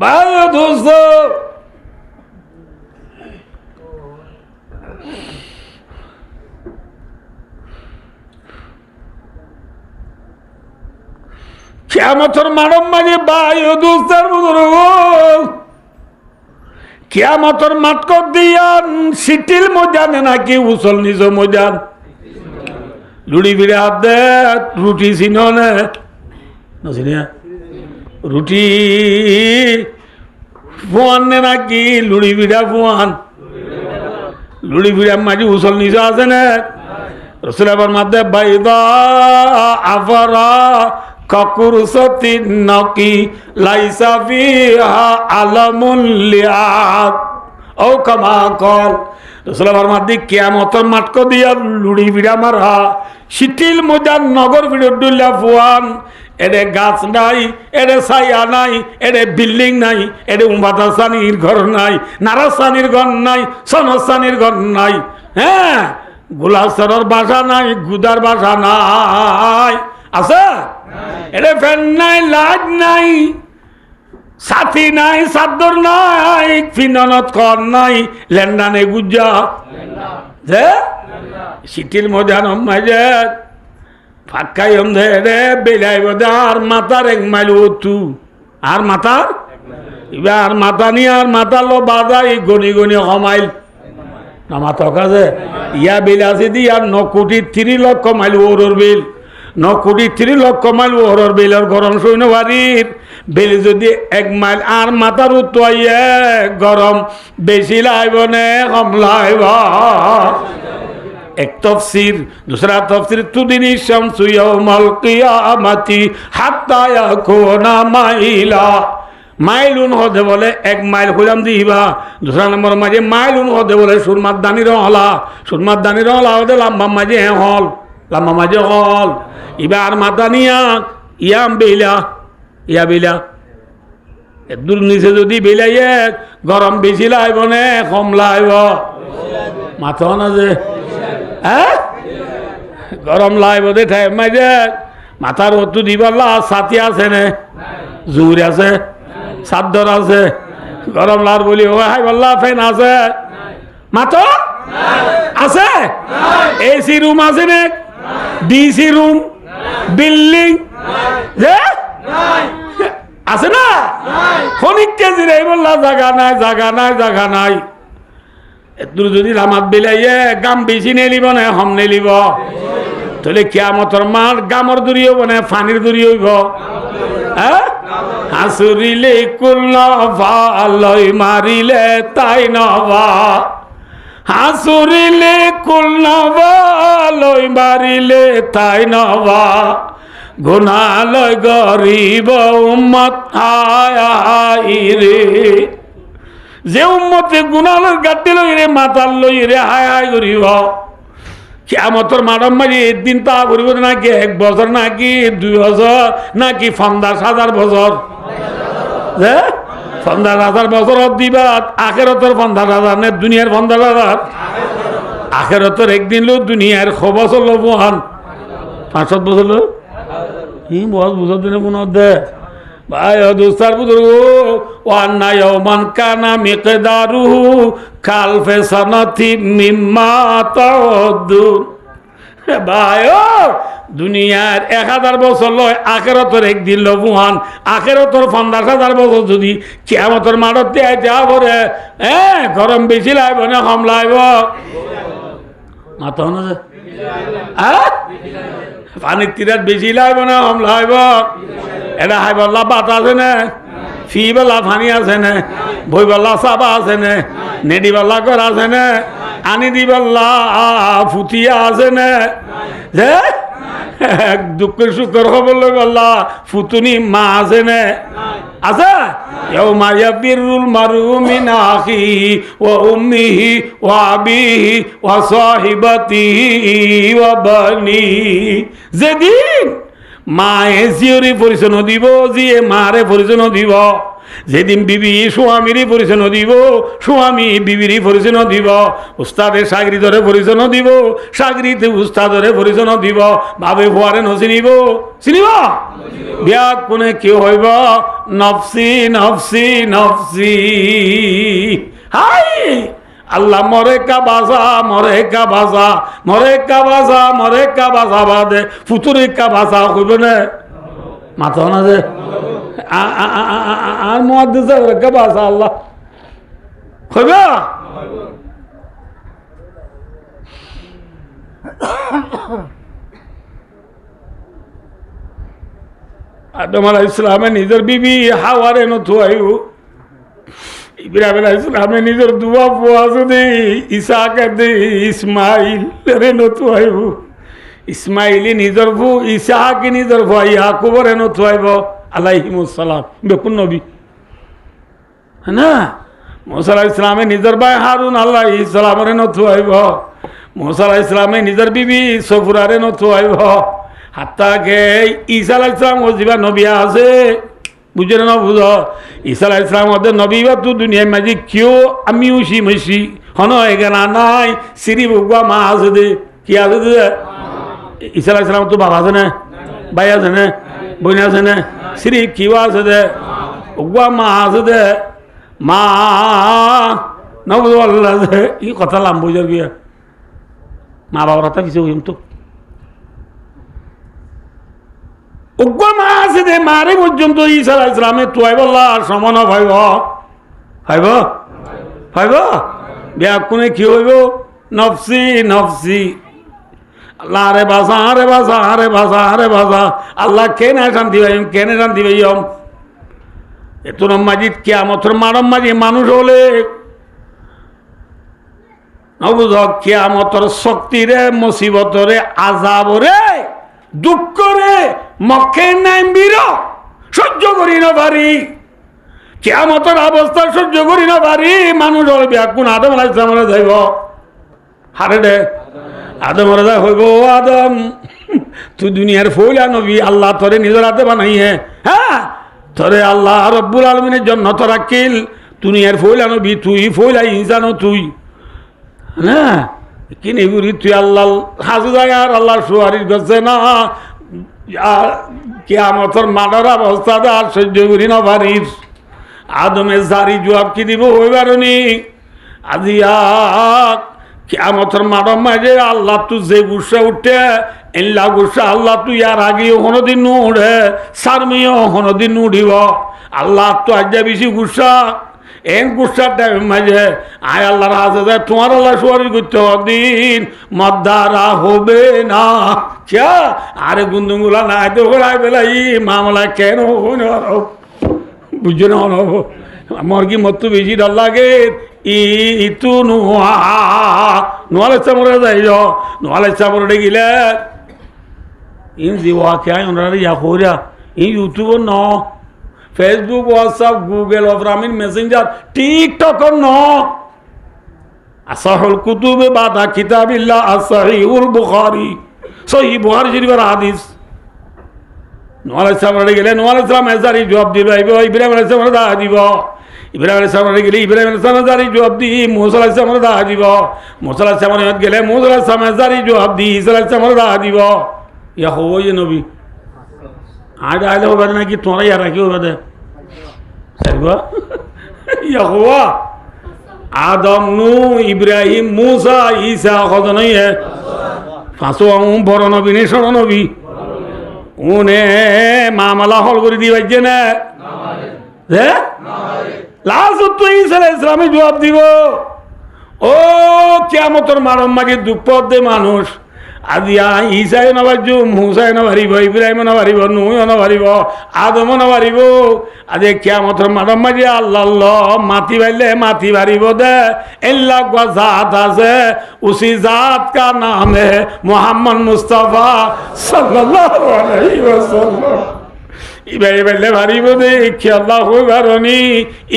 ভাই দোস্ত, কিয়ামতের মানব মানে ভাই দোস্তের বুজুর্গ, কিয়ামতের মাঠ কর দিয়ান সিটিল মজানে নাকি উসল নিজ মজান লুড়ি বিড়ে হাত দে রুটি চিনো না চিনিয়া রুটি ফুয়ান নে নাকি লুড়ি বিড়া ফুয়ান, লুড়ি বিড়া মাঝে উসল নিচে আছে না রসুল আবার মাধ্যে বাইদা আফারা কাকুর সতি নকি লাইসা ফিহা আলামুল্লিয়াত ও কামা কল রসুল আবার মাধ্যে কিয়ামতের মাটক দিয়া লুড়ি বিড়া মারা শিথিল মজার নগর বিড়ুল্লা ফুয়ান এডে গাছ নাই, এডে ছায়া নাই, এডে বিল্ডিং নাই, এডে উমাদাসানির ঘর নাই, নারাসানির ঘর নাই, সনসানির ঘর নাই, হ্যাঁ, গোলাচরের বাসা নাই, গুদার বাসা নাই, আছে? এডে ফ্যান নাই, লাইট নাই, সাথী নাই, চাদর নাই, ফিননত কর নাই, লেন্ডানে গুজা যে সিটির মধ্যে মাঝে ফাঁকাই অন্ধে রে বেলাই বোধে আর মাথার এক মাইল ওতু আর মাথার এবার আর মাথা নিয়ে আর মাথা লো বাজাই গনি গনি কমাইল না মাথা কাজে ইয়া বিল আছে দি আর 9,03,00,000 মাইল ওরর বিল 9,03,00,000 মাইল ওরর বিলের গরম সৈন্য বাড়ির বিল যদি 1 মাইল আর মাথার উত্তরাইয়ে গরম বেশি লাইব নে কম লাইব এক তফসির दूसरा तफसीर तुदिनी शम्सु यौमल कियामती हत्ता याकुना माइला माइलुन होते बोले 1 माइल खुलाम दिबा दूसरा नंबर माजे माइलुन होते बोले सुरमात दानी रहला होते लम्बा माजे हल लम्बा माजे हल इबार मादानिया ইয়াম বেলা ইয়া বেলা দূর নিচে যদি বেলাইয়ে গরম বেশি লাইব নে কম লাইব মাথা না যে হ্যাঁ গরম লাইব দে ঠাই মাঝে মাথার অতু দিবাল্লা ছাতি আছে নে জোর আছে চাদর আছে গরম লার বলি ও হাই বল্লা ফ্যান আছে মাথা আছে এসি রুম আছে নে ডিসি রুম বিল্ডিং যে আছে না খনিক কেজি রে বললা জায়গা নাই দূর যদি রামাত বিলাইয়ে গাম বেশি নেলিব না হম নেলিব তাহলে কিয়ামতর মার গামর দূরি হইব না ফানির দূরি হইব হ্যাঁ হাসুরিলে কুল্লভা লই মারিলে তাই নবা হাসুরিলে কুল্লভা লই মারিলে তাই নবা গুনালয় গরিব উম্মত হায় রে যে উম্মতে গুনালয় গাড়ি লই রে মাতাল লই রে হায় হায় করিব কিয়ামতর মাডম মারি একদিন তা করিব নাকি 1 বছর নাকি 2 বছর নাকি 50,000 বছর যে 50,000 বছর দিবা আখিরাতের 50,000 না দুনিয়ার 50,000 আখিরাতের একদিন লো দুনিয়ার খবর লো বহান 500 বছর লো बहुत बुजुर्ग ने बुना दे भाई दोस्तार बुजुर्ग वान्ना यौमन काना मिक़दारुहु खाल्फे सनति मिम्मा ताउद्दुन भाई दुनियार 1000 বছর লয় আখিরাতের একদিন লবুহান আখিরাতের 50,000 বছর যদি কিয়ামতের মাঠতে আইতা পরে গরম বেশি লাইব না কম লাইব মাথা না পানির তীরাত বেশি লাইব না কম লাইব এটা হাই বল্লা বাত আছে না ফি বেলা পানি আছে না বই বেলা চাবা আছে না নেডি বেলা ঘর আছে না আনি দি বেলা ফুটিয়া আছে না যে দুঃখের সুখের খবর লই বেলা ফুতুনি মা আছে না আছে ইয়াউমা ইয়াফিরুল মারউ মিন আখিহি ওয়া উম্মিহি ওয়া আবিহি ওয়া সাহিবাতিহি ওয়া বানিহি যেদিন মায়ে জিওরে পরিচয় দিব জিয়ে মারে পরিচয় দিব যেদিন বিবি স্বামীর পরিচয় দিব স্বামী বিবির পরিচয় দিব উস্তাদে সাগরিদরে পরিচয় দিব সাগরিতে উস্তাদরে পরিচয় দিব বাবে ভুয়ারে নচিনিব চিনিব বিয়া কোনে কি হইব নফসি নফসি নফসি হাই আল্লাহ মরে কা বাজা মরে কা বাজা মরে কা বাজা মরে কা বাজা বাদে ফুতুরে কা বাজা কইব না মাথা না যে আর মুহাদ্দিস কা বাজা আল্লাহ কইব আদম আলাইহিস সালামে নিজের বিবি হাওয়ারে নথুয়াইও ইব্রাহিম আলাইহিস সালামে নিজের দুয়া ফুয়া যদি ইসাকে দে ইসমাইল রে নথুয়াইও ইসমাইলি নিজের ফু ইসাকে নিজের ভাই ইয়াকুবরে নথুয়াইব আলাইহিমুস সালাম বেকুন নবী না মুসা আলাইহিস সালামে নিজের ভাই হারুন আলাইহিস সালামরে নথুয়াইব মুসা আলাইহিস সালামে নিজের বিবি সফুরারে নথুয়াইব হাত্তাকে ঈসা আলাইহিস সালাম ও জিবা নবী আছে বুঝে না বুঝ ঈসা আলাইহিস সালাম ওদের নবী বা তো দুনিয়ায় মাঝে কেউ আমি উসি মেসি হন এখানে নাই সিরি বুকুয়া মা আছে দে কি আছে দে ঈসা আলাইহিস সালাম তো বাবা আছে না ভাই আছে না বোন আছে না সিরি কিউ আছে দে উগুয়া মা আছে দে মা নবুজ আল্লাহ দে ই কথা লাম বুঝার গিয়া মা বাবার কথা কিছু হইম তো উগ্র মা আছে দে মারে পর্যন্ত ঈসা আলাইহিস সালামে তুই বললা সমান ভাইব ভাইব ভাইব বিয়া কোনে কি হইব নফসি নফসি আল্লাহ রে বাসা রে বাসা রে বাসা রে বাসা আল্লাহ কেনে শান্তি ভাই কেনে শান্তি ভাইম এত মাজিদ কিয়ামতের মারম মাঝি মানুষ হলে নবুঝ কিয়ামতের শক্তিরে মুসিবতরে আযাবরে দুঃখ রে মক্কে নাইবির সহ্য করি না পারি কিয়ামতের অবস্থা সহ্য করি না পারি মানুষ হলে কোন আদম আলাইহিস সালাম যাইব হারে দে আদম রাজা হইব আদম তুই দুনিয়ার ফৌলা নবী আল্লাহ তোরে নিজের হাতে বানাইয়ে হ্যাঁ তোরে আল্লাহ রব্বুল আলামিনের জন্য তো রাখিল দুনিয়ার ফৌলা নবী তুই ফৌলা ইনসানও তুই না কি নেগুরি তুই আল্লাহ হাজু জায়গার আল্লাহর সুয়ারির করছে না কিয়ামতের মাডার অবস্থা আর সহ্য করি না পারিস আদমের জারি জবাব কি দিব হইবারনি আজিয়া কিয়ামতের মাডার মাঝে আল্লাহ তু যে গুসা উঠে এল্লা গুসা আল্লাহ তু ইয়ার আগে কোনোদিন নু উঠে সারমিও কোনোদিন নু উঠিব আল্লাহ তো আজ বেশি গুসা এন গুসার টাইম মাঝে আয় আল্লাহর হাজে যায় তোমার আল্লাহ সুয়ারি করতে দিন মদ্দারা হবে না ক্যা আরে গুন্দুগুলা না তো ঘোরাই বেলাই মামলা কেন বুঝছো না আমার কি মত বেশি ডর লাগে ইতু নোয়ালে চামড়ে যাই নোয়ালে চামড়ে গেলে ইন দিওয়া কে ওনারা ইয়া করিয়া ই ইউটিউব ন ফেসবুক হোয়াটসঅ্যাপ গুগল অফরামিন মেসেঞ্জার টিকটক ন আসাহুল কুতুবে বাদা কিতাবিল্লাহ আসহিহুল বুখারী সহিহ বুখারী শরীফের হাদিস নোয়ালে চামড়ে গেলে নোয়ালে চাম এজারি জবাব দিবে ইব্রাহিম আলাইহিস সালাম দা দিব ইব্রাহিম আলাইহিস সালাম গেলে ইব্রাহিম আলাইহিস সালাম জারি জবাব দি মুসা আলাইহিস সালাম দা দিব মুসা আলাইহিস সালাম গেলে মুসা আলাইহিস সালাম জারি জবাব দি ঈসা আলাইহিস সালাম দা দিব ইয়া হই নবী আজ আইলে হবে নাকি তোরা ইয়া রাখি হবে দে সাইবা ইয়া হওয়া আদম নূ ইব্রাহিম মুসা ঈসা কত নাই হে ফাঁসো বড় নবী নে সর নবী উনে মামলা হল করে দি বাইছে না হে লাস্ট তো ঈসা আলাইহিস সালামে জবাব দিব ও কিয়ামতের মারম মাঝে দুঃপদ দে মানুষ আজিয়া ঈসাও নাবারিব মুসাও নাবারিব ইব্রাহিম নাবারিব নূহ নাবারিব আদম নাবারিব আজি কিয়ামতের মারম মাঝে আল্লাহ মাটি বাইলে মাটি বাড়িব দে এল্লা জাত আছে উসি জাত কা নাম হে মুহাম্মদ মুস্তাফা সাল্লাল্লাহু আলাইহি ওয়াসাল্লাম ইবাই বাইলে বাড়িব দে কি আল্লাহ হইবারনি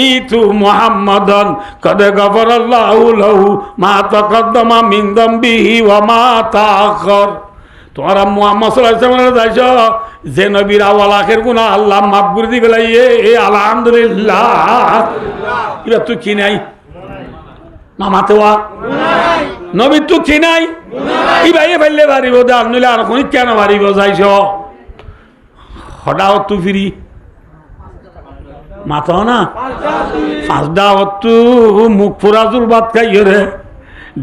ইতু মুহাম্মাদান কদ গফরাল্লাহু লাহু মা তাকদ্দামা মিন যামবিহি ওয়া মা তাআখার তোমরা মুহাম্মদ সাল্লাল্লাহু আলাইহি ওয়াসাল্লাম যাইছো যে নবীর আওয়াল আখির গুনাহ আল্লাহ মাফ করে দিবে এ আলহামদুলিল্লাহ ইবা তুই কি নাই না মাতোয়া নাই নবী তুই কি নাই ইবাই বাইলে বাড়িব দে আনলে আর কোন কেন বাড়িব যাইছো হঠাৎ তু ফিরি মাথাও না ফাঁসদা হতু মুখ ফুরাজুল বাদ খাইও রে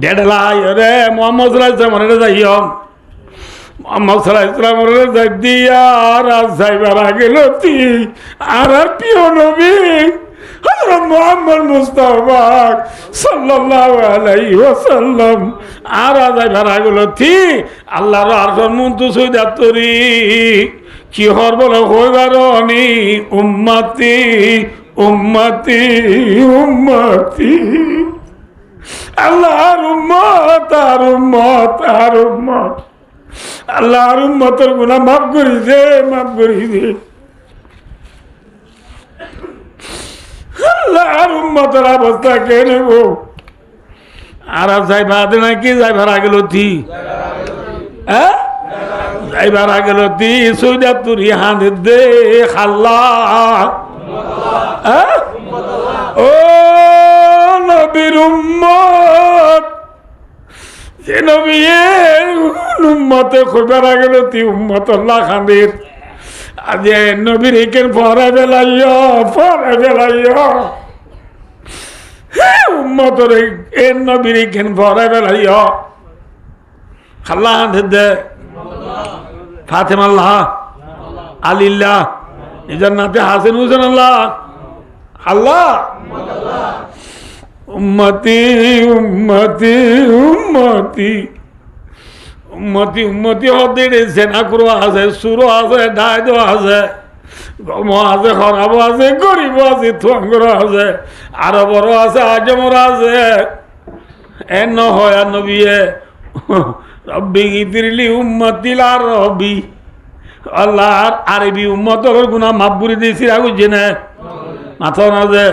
ডেডলাই রে মোহাম্মদ সাল্লাল্লাহু আলাইহি ওয়াসাল্লাম যাইও মোহাম্মদ সাল্লাল্লাহু আলাইহি ওয়াসাল্লাম যাই দিয়া আর যাইবার আগে লতি আর প্রিয় নবী হযরত মুহাম্মদ মুস্তাফা সাল্লাল্লাহু আলাইহি ওয়াসাল্লাম আর যাইবার আগে লতি আল্লাহর আরশের মুনতু সৈদাতরি কি হর বলে হইবারনি উম্মতি উম্মতি উম্মতি আল্লাহর উম্মত আর উম্মত আর উম্মত আল্লাহর উম্মতের গুনাহ মাফ করি দে মাফ করি দে আল্লাহর উম্মতের অবস্থা কে নেব আর যাইবা নাকি যাইবার আগে লতি হ্যাঁ যাইবার গেল তি সৈদা তুরি হাঁদে দে খাল্লা ও নবীর উম্মত যে নবী উম্মতে খুঁজবার গেল তি উম্মত আল্লাহ খাঁদের আজ নবীর একের পরে বেলাইয়া উম্মতর এর নবীর একের পরে বেলাইয়া খাল্লা হাঁদের দে ফাতেমাল্লাহ আলিল্লাহ নিজের নাতে হাসেন হুসেন আল্লাহ আল্লাহ উম্মতি উম্মতি উম্মতি উম্মতি উম্মতি হতে সেনা করো আছে সুরো আছে ডাইদ আছে গম আছে খরাব আছে গরিব আছে থঙ্গর আছে আরবর আছে আজমর আছে এন হয় নবিয়ে রব্বি গিফিরলি উম্মতিল আর রব্বি আল্লাহর আরবি উম্মতর গুনাহ মাফ করে দিয়েছি আগু জেনে মাথা না যে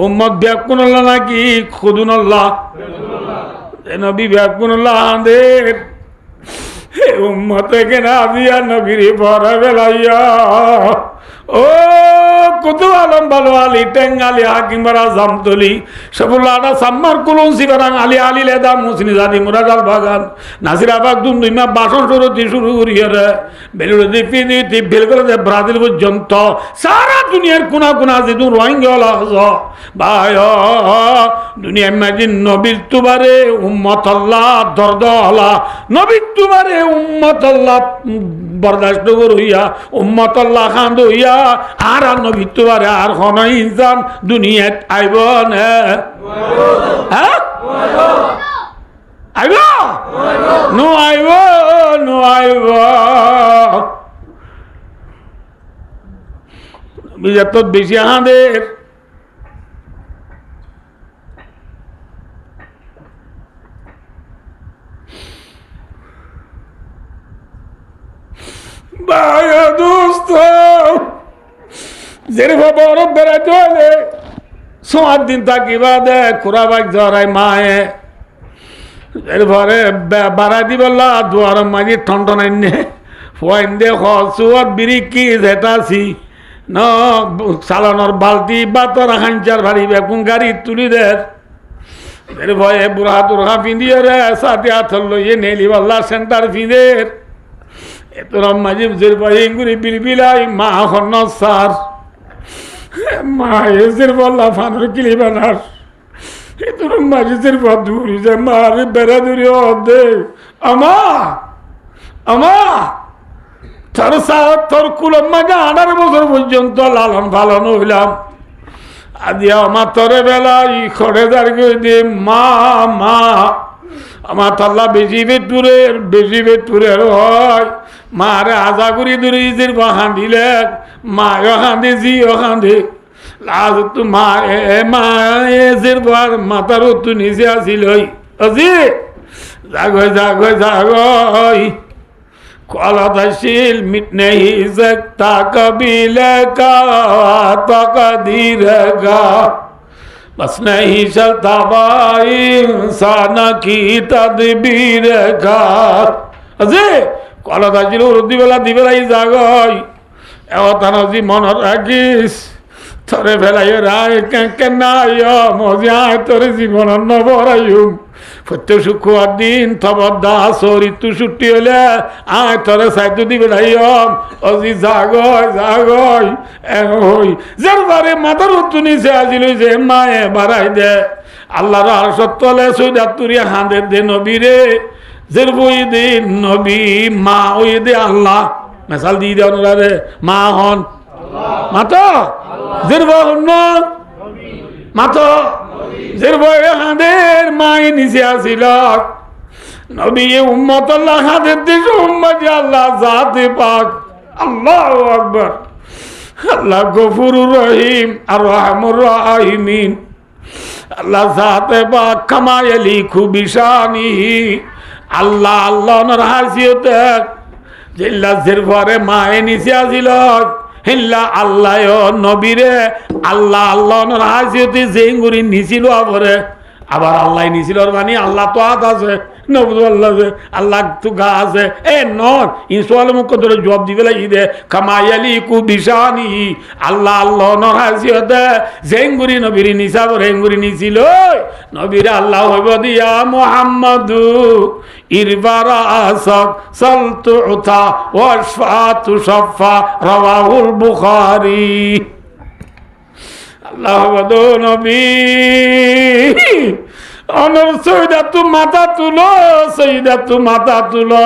উম্মত ব্যাকুন আল্লাহ নাকি খুদুন আল্লাহ নবী ব্যাকুন আল্লাহ আমাদের উম্মতে কেনা দিয়া নবীর পরে বেলাইয়া ও কত আলম ভালো আলী টেঙ্গালি হাকিম বারা জামতলি সবুল্লাহটা সাম্মার কুলুন সিবারাং আলী আলী লেদা মুসনি জাদি মুরাজাল বাগান নাসিরাবাগ দুমদুইমা বাসন সরতি শুরু করিয়ে রে বেলুড়ি পিদি বেল করে ব্রাজিল পর্যন্ত সারা দুনিয়ার কোনা কোনা যেহেতু রোহিঙ্গা ভাই দুনিয়ার মাঝিন নবীর তুবারে উম্মত আল্লাহ দর্দ আল্লাহ নবীর তুবারে উম্মত আল্লাহ বরদাস্ত হইয়া উম্মত আল্লাহ খান্দ হইয়া আর নবী তুবারে আর কোন ইনসান দুনিয়াত আইব না হ্যাঁ আইব নো আইব নো আইব যত বেশি আমাদের দোস্ত যেরকম বরফ বেড়াতে হলে সোয়ার দিন থাকিবা দে খুরা বাইক ধরাই মায়ে এরপরে বাড়াই দি বললা দুয়ার মাঝি ঠন আইনে ফোয়াইন দে হসুয়ার বিরিকি যেটাছি ন চালানোর বালতি বা তোর হাঞ্চার ভারী বেগুন গাড়ি তুলি দের এর ভয়ে বুড়া তুরহা পিঁধিয়ে রে সাথে হাতর লইয়ে নেলি বললা সেন্টার পিঁধের তোর মাঝি বুঝের ভয়ে গুড়ি বিলবিলাই মা হন সার মা এসের বললা ফানুর কিলি বানার তোর মাঝিদের দূরি যে মারে বেড়া দূরি দে আমা আমা তোর সাহেব তোর কুলম মাঝে 18 বছর পর্যন্ত লালন পালন হইলাম আদি আমার তোরে বেলা ই খড়ে দাঁড়িয়ে দে মা মা আমার তাল্লা বেশি বেটুরের হয় মারে আজা করি দূরে ইজির বাহান্দিলে মায়ও হাঁদে জিও হাঁদে লাজ তো মায়ের বার মাথার তো নিচে আসিল আজি জাগয় জাগয় জাগয় কলতাশীল মিটনে হি सकता कबीले का तकदीर का बस नहीं चलता भाई इंसान की तदबीर का আজি কলতাশীল দিবেলাই জাগয় এওতানজি মন রাখিস তোরে ফেলাই রায় কেনাই মজায় তোর জীবন নবরাইম প্রত্যেক শুক্রবার দিন থবদা ঋতু ছুটি হলে আয় তোরে সাইতো দিবে রাইম অজি জাগয় জাগয় হই যার বারে মাথার উত্তু নিচে আসিল যে মায়ে বাড়াই দে আল্লাহর আরশত তলে সৈদাতুরিয়া হাঁদের দে নবীরে জের বই দে নবী মা ওই দে আল্লাহ মেসাল দিয়ে দে অনুরারে মা হন মাতো জিরব মাতো জিরব হাঁদের মাই নিচে আসিল নবী উম্মত আল্লাহ হাঁদের দেশ উম্মত আল্লাহ জাতে পাক আল্লাহু আকবার আল্লাহ গফুরুর রহিম আর রহমুর রাহিমিন আল্লাহ জাতে পাক কামায়ালি খুবিশানি আল্লাহ আল্লাহ নর হাসিয়তে জিল্লা জিরবরে মাই নিচে আসিল হিল্লা আল্লাহ নবীরে আল্লাহ আল্লাহ হাসিয়তি যে গুড়ি নিছিল আবরে আবার আল্লাহ নিছিল মানে আল্লাহ তো হাত আছে নবুল আল্লাহ আল্লাহ তো গা আছে এ নর ইনশাআল্লাহ মুখ ধরে জবাব দিবে লাগি দে কামায়ালি কু বিশানি আল্লাহ আল্লাহ নর হাসিয়তে জেঙ্গুরি নবীর নিসাব রেঙ্গুরি নিছিল নবীর আল্লাহ হইব দিয়া মুহাম্মাদু ইরবারা আসক সালতু উতা ওয়াশফাতু শাফা রাওয়াহুল বুখারী আল্লাহ বদো নবী অনর সৈদা তু মাথা তুলো সৈদা তু মাথা তুলো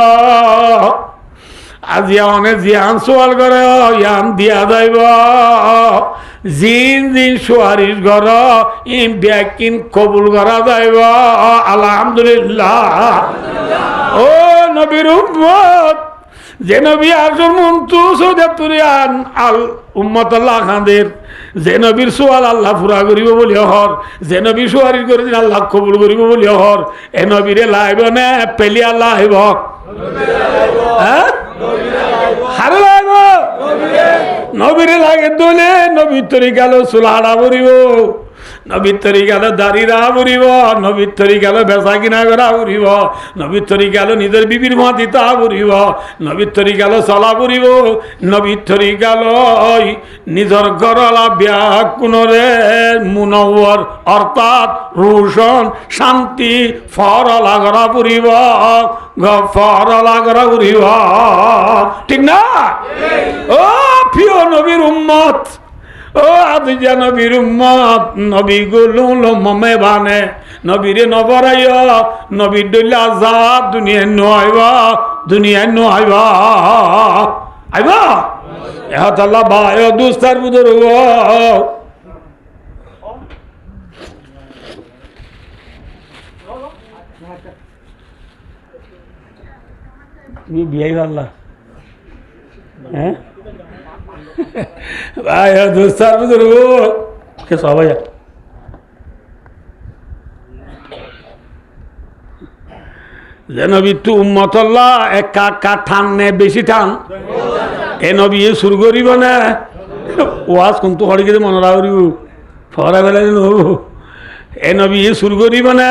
আজি অনেক জিয়ান সোয়াল করে ইয়ান দিয়া যাইব জিন জিন সুয়ারিশ ঘর ইম ব্যাকিন কবুল করা যাইব আলহামদুলিল্লাহ ও নবীর উম্মত যে নবী আসর মন্তু সৈদা তুরিয়ান আল উম্মতুল্লাহ খানদের যে নবীর সোয়াল আল্লাহ পুরা করিব বলি হর যে নবী সোয়ারিশ করে দিন আল্লাহ কবুল করিব বলি হর এ নবীরে লাইব না পেলি আল্লাহ আইব হ্যাঁ হারে লাইব নবীরে লাগে দলে নবীর তরি গেল চুলাহাড়া ভরিব নবীর তরি গেল দাড়ি রাহা ভরিব নবীর তরি গেল বেচা কিনা করা ভরিব নবীর তরি গেল নিজের বিবির মাতি তা ভরিব নবীর তরি গেল চলা ভরিব নবীর তরি গেল নিজের গরলা ব্যাগ কোনরে মুনওয়ার অর্থাৎ রোশন শান্তি ফরলা করা ভরিব ফরলা করা ভরিব ঠিক না ও প্রিয় নবীর উম্মত ও আদিজা নবীর উম্মত নবী গুলো মমে বানে নবীরে নবরাইয় নবীর দইলা আজাব দুনিয়া নয়বা দুনিয়া নয়বা আইবা এহাত আল্লাহ ভাই দুস্তার বুদর বিয়াই আল্লাহ হ্যাঁ ভাই দোস্তার বুঝলো কে সবাই যে নবী তু উম্মতল্লাহ একা ঠান নে বেশি টান এ নবী শুরু করিব না ওয়াজ কোনটো হরি কিন্তু মনে রাখব ফরা বেলা নহব এ নবী শুরু করিব না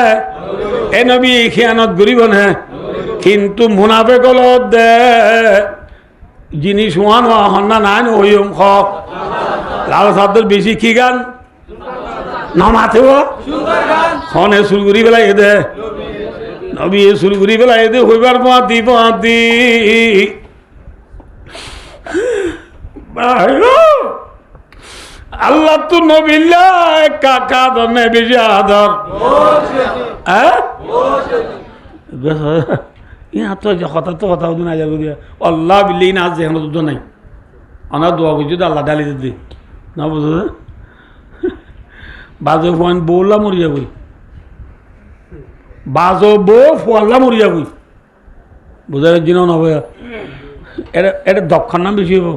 এ নবী খিয়ানত করিব না কিন্তু মুনাফেক দে জিনিস ওয়ান হন্না নাই ওইম হক লাল সাদ্দর বেশি কি গান নমাতেও হনে শুরু করি বেলা এদে নবী শুরু করি বেলা এদে হইবার পাতি পাতি আল্লাহ তো নবিল্লা কাকা ধরনে বেশি আদর হ্যাঁ ইহা তো হঠাৎ তো কথা না যাবো আল্লাহ বিল্লি না আজ যেখানে দুধ নাই অনার দোয়া করছি তো আল্লাহ ডালি দিদি না বুঝো বাজো ফোন বউলা মরি যাবই বাজো বউ ফোয়াল্লা মরি যাবই বুঝার দিন নব এটা এটা দক্ষর নাম বেশি হব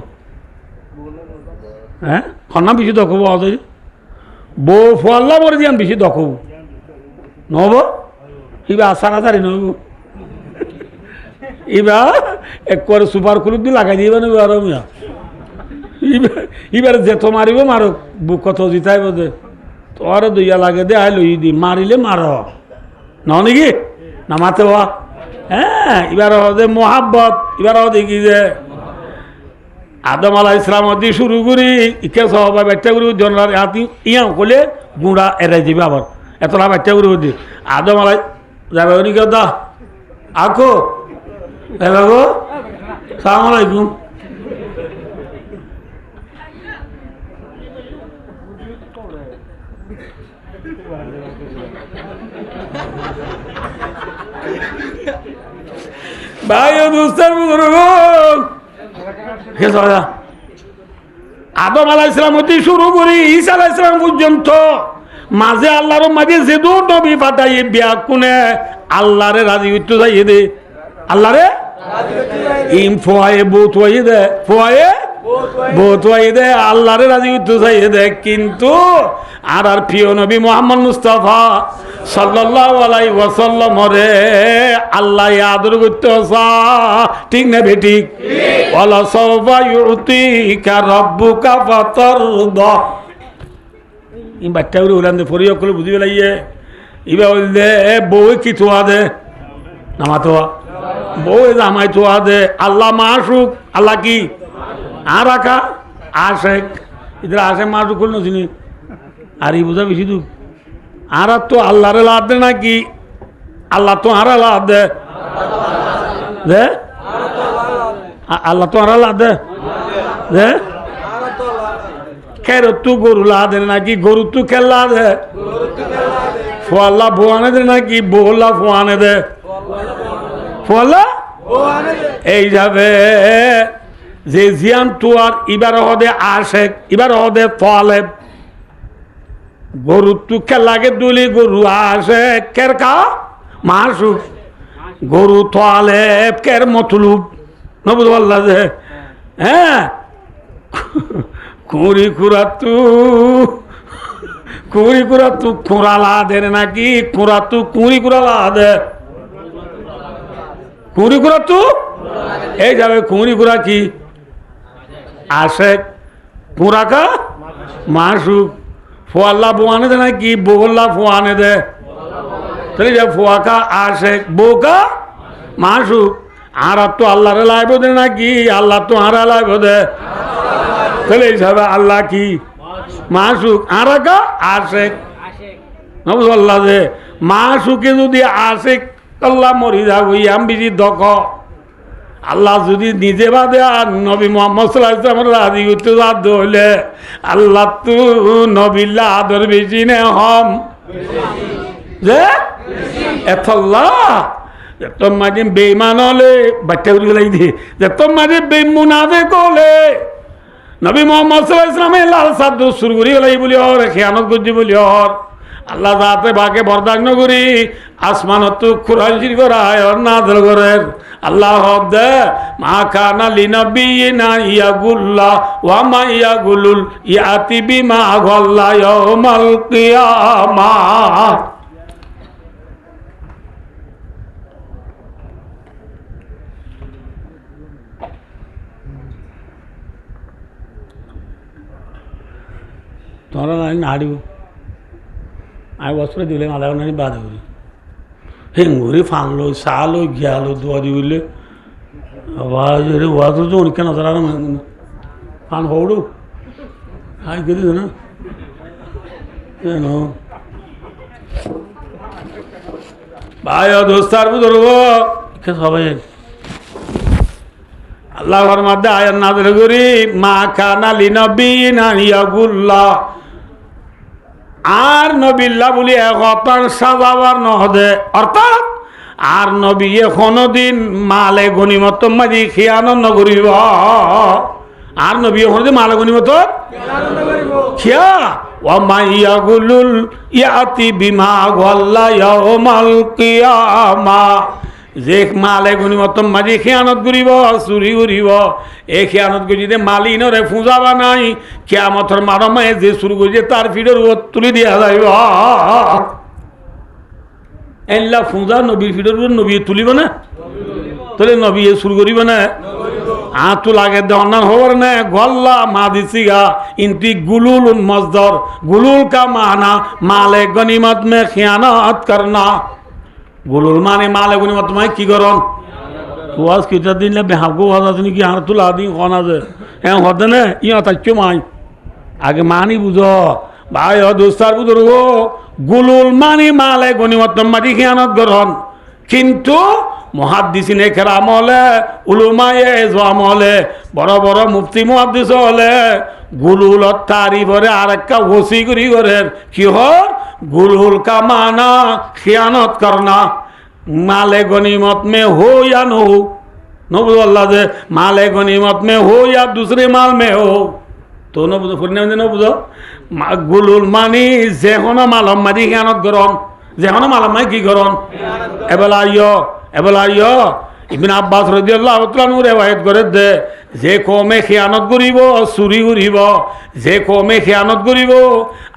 হ্যাঁ খন্নাম বেশি দক্ষ হবো আজ বউ ফোয়াল্লা মরি দিয়ান বেশি দক্ষ হব নহব কিবা আশা আচারি নহব এবার একবারে সুপার কুলুপ দিয়ে লাগাই দিবে না আর এবার যেত মারিব মারো বুক কত জিতাইব দে তোর দইয়া লাগে দে আই লই দি মারিলে মার নাকি না মাতে হওয়া হ্যাঁ এবার দে মোহাব্বত এবার দেখি যে আদম আলাহ ইসলাম দিয়ে শুরু করি ইকে সবাই বাচ্চা করি জনার হাতি ইয়া করলে গুঁড়া এড়াই যাবে আবার এতটা বাচ্চা করি দি আদম আলাই যাবে উনি কেউ দা আঁকো বাবু সালাম আলাইকুম ভাই দোস্তার আদম আলাইহিস সালাম হতে শুরু করি ঈসা আলাইহিস সালাম পর্যন্ত মাঝে আল্লাহর মাঝে যে দূর নবী পাঠাই বিয়া কোনে আল্লাহরে রাজি হইতে যাই দে আল্লাহরে ইম ফোয়ায়ে বহুত হয়ে দে ফোয়ায়ে বহুত হয়ে দে আল্লাহরে রাজি হইতে যাই দে কিন্তু আর প্রিয় নবী মুহাম্মদ মুস্তাফা সাল্লাল্লাহু আলাইহি ওয়াসাল্লাম রে আল্লাহ আদর করতে আসা ঠিক না বেঠিক ওয়ালা সাওফা ইউতিকা রাব্বুকা ফাতারদা ইম বাচ্চাগুলো উলান দে ফরিয়া করে বুঝি লাইয়ে ইবা বললে বউ কি তোয়া দে নামাতো বউ জামাই তো দে আল্লাহ মাসুক আল্লাহ কি আর রাখা আশেক ইধর আসে মাসুক করল চিনি আর ই বোঝা বেশি দু আর তো আল্লাহরে লাভ দে নাকি আল্লাহ তো আর লাভ দে দে আল্লাহ তো আর লাভ দে দে খের তু গরু লা দে নাকি গরু তু খেলা দে ফোয়াল্লা ভুয়ানে দে নাকি বউল্লা ফোয়ানে দে ফোয়াল্লা এই যাবে যে জিয়ান তুয়ার ইবার হদে আশেক ইবার হদে তোয়ালেব গরু তু খেলাকে দুলি গরু আশেক কের কা মাসুক গরু তোয়ালেব কের মতলুব নবুদ আল্লাহ যে হ্যাঁ কুড়ি কুড়া তু কুড়ালা দে নাকি কুড়া তু কুড়ি কুড়ালা দে কুড়ি কুড়া তু এই যাবে কুড়ি কুড়া কি আশেক কুড়া কা মাসুক ফোয়াল্লা বোয়ানে দে নাকি বউল্লা ফোয়ানে দে তাহলে যে ফোয়া কা আশেক বউ কা মাসুক আর তো আল্লাহরে লাইব দে নাকি আল্লাহ তো আর লাইব দে তাহলে এইভাবে আল্লাহ কি মাসুক আর কা আশেক আল্লাহ যে মাসুকে যদি আশেক আল্লাহ মরি যাবো ইয়াম বেশি দখ আল্লাহ যদি নিজে বাদে আর নবী মোহাম্মদ সাল্লাল্লাহু আলাইহি ওয়াসাল্লাম রাজি করতে বাধ্য হইলে আল্লাহ তো নবিল্লা আদর বেশি নে হম যে এতল্লাহ তোর মাঝে বেইমান হলে বাচ্চা উঠে গেলাই দিয়ে যে তোর মাঝে বেমুনাফে কলে নবী মোহাম্মদ সাল্লাল্লাহু আলাইহি ওয়াসাল্লামের লাল সাদ সুর করি গেলাই বলি হর খেয়ানত করছি বলি হর আল্লাহ যাতে বাকে বরদাস্ত করি আসমানত খুরাইশির করায় নাযিল করেন আল্লাহ হদে মা কানা লিনাবিয়িনা ইয়াগুল্লা ওয়া মা ইয়াগুলুল ইয়াতি বিমা গাল্লা ইয়াউমাল কিয়ামাহ তোরা নাড়িব আমি বস্ত্র দিলে আধা ঘন্টা বাধা করি হেঙ্গুরি ফানলো চালো গিয়ালো দুয়ারি বললে আবার ওয়াজ তো অনেক নজর আর ফান হৌড়ু হাই কে দিস না কেন ভাই দোস্তার ধরব সবাই আল্লাহর মধ্যে আয়াত নাযিল করি মা কানা লিনাবিয়িনা ইয়াগুল্লা আর নবিল্লা বলি একতার সাজাবার নহদে অর্থাৎ আর নবী কোনদিন মালে গনিমত মাঝি খিয়ানত নকরিব আর নবী কোনদিন মালে গনিমত খিয়া ওয়া মাইয়াগুলুল ইয়াতি বিমা গাল্লা ইয়াউমাল কিয়ামাহ যে মালে গনিমত মাঝি খিয়ানত করিব চুরি করিব এই খিয়ানত করে যদি মালি নরে ফুঁজাবা নাই কিয়ামতের মারমে যে চুরি করেছে তার ফিডের তুলি দিয়া যাইব এল্লা ফুঁজা নবীর ফিডের নবী তুলিব না তাহলে নবী চুরি করিব না তো লাগে অন্যান হবার না গল্লা মা দিছি গা ইনতি গুলুল মজদর গুলুল কা মানা মালে গনিমত মে খিয়ানত করনা গুলুল মানে মালে গনিমত মানে কি করন ওয়াজ কিটা দিন বেহাগো ওয়াজ আছে নাকি আর তুলা দিন কোন আছে হ্যাঁ হতে না ইয়া তাচ্ছ মাই আগে মানি বুঝো ভাই দোস্তার বুঝো গুলুল মানে মালে গনিমত মাটি খিয়ানত করন কিন্তু মুহাদ্দিসিনে কেরাম হলে উলুমায়ে ইজওয়াম হলে বড় বড় মুফতি মুহাদ্দিস হলে গুলুলত তারিফরে আরেকটা ওসি করি করে কি হর गुलूल का माना खियानत करना माले गनीमत में हो या न हो नबुद अल्लाह से माले गनीमत में हो या दूसरे माल में हो तो नबुद फुरने में नबुद गुलूल मानी जेहोना मालम मादी खियानत करन जेहोना मालम माई की करन एबला आयो ইবনে আব্বাস রাদিয়াল্লাহু তাআলা নূর রিওয়ায়াত করে দে যে কওমে খিয়ানত করিব চুরি করিব যে কওমে খিয়ানত করিব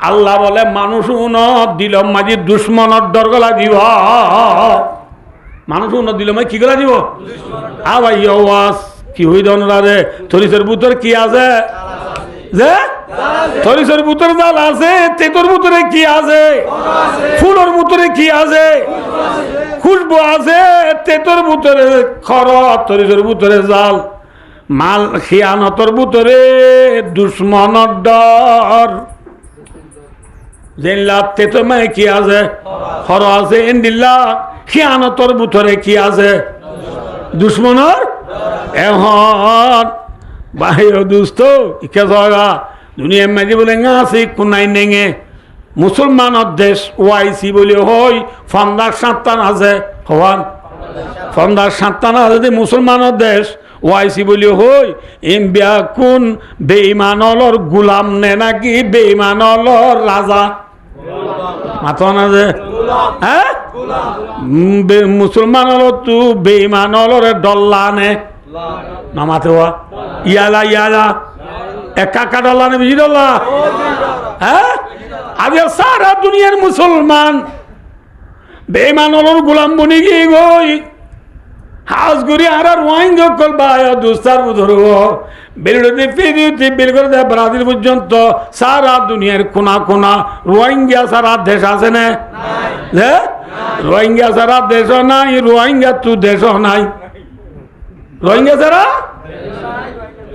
আল্লাহ বলে মানুষ উনত দিলম মাঝি দুশমনত দরগলা দিব মানুষ উনত দিলম কি গলা দিব আ ভাই ওয়াস কি হই দনরা রে থরিসের ভিতর কি আছে যে থরিসের ভিতর জাল আছে তেতর ভিতরে কি আছে ফুলের ভিতরে কি আছে খুশবু আছে তেতর ভিতরে খর তরিজর ভিতরে জাল মাল খিয়ানতর ভিতরে দুশ্মনর ডর জেনলা তেতর মানে কি আছে খর আছে এন্দিল্লা খিয়ানতর ভিতরে কি আছে দুশ্মনর এখন বাহির দুস্থ ইকে জায়গা দুনিয়া মাঝে বলে আছে কোনাই নেঙে মুসলমানের দেশ ওয়াইসি বলে হই ফন্দার সাঁতান আছে হওয়ান ফন্দার সাঁতান আছে মুসলমানের দেশ ওয়াইসি বলে হই এম বিয়া কোন বেঈমানলর গুলাম নে নাকি বেঈমানলর রাজা মাথা না যে হ্যাঁ মুসলমানল তু বেঈমানলর ডল্লা নে না মাথে হওয়া ইয়ালা ইয়ালা একা ডল্লা নে বেশি ডল্লা হ্যাঁ আজ সারা দুনিয়ার মুসলমান বেঈমানলর গোলাম বনি গিয়ে গই হাউস করি আর রোহিঙ্গা কল বায় দুস্তার ধরব বেলুড়ে ফিরিতে বের করে দেয় ব্রাজিল পর্যন্ত সারা দুনিয়ার কোনা কোনা রোহিঙ্গা সারা দেশ আছে না রোহিঙ্গা সারা দেশ নাই রোহিঙ্গা তু দেশ নাই রোহিঙ্গা সারা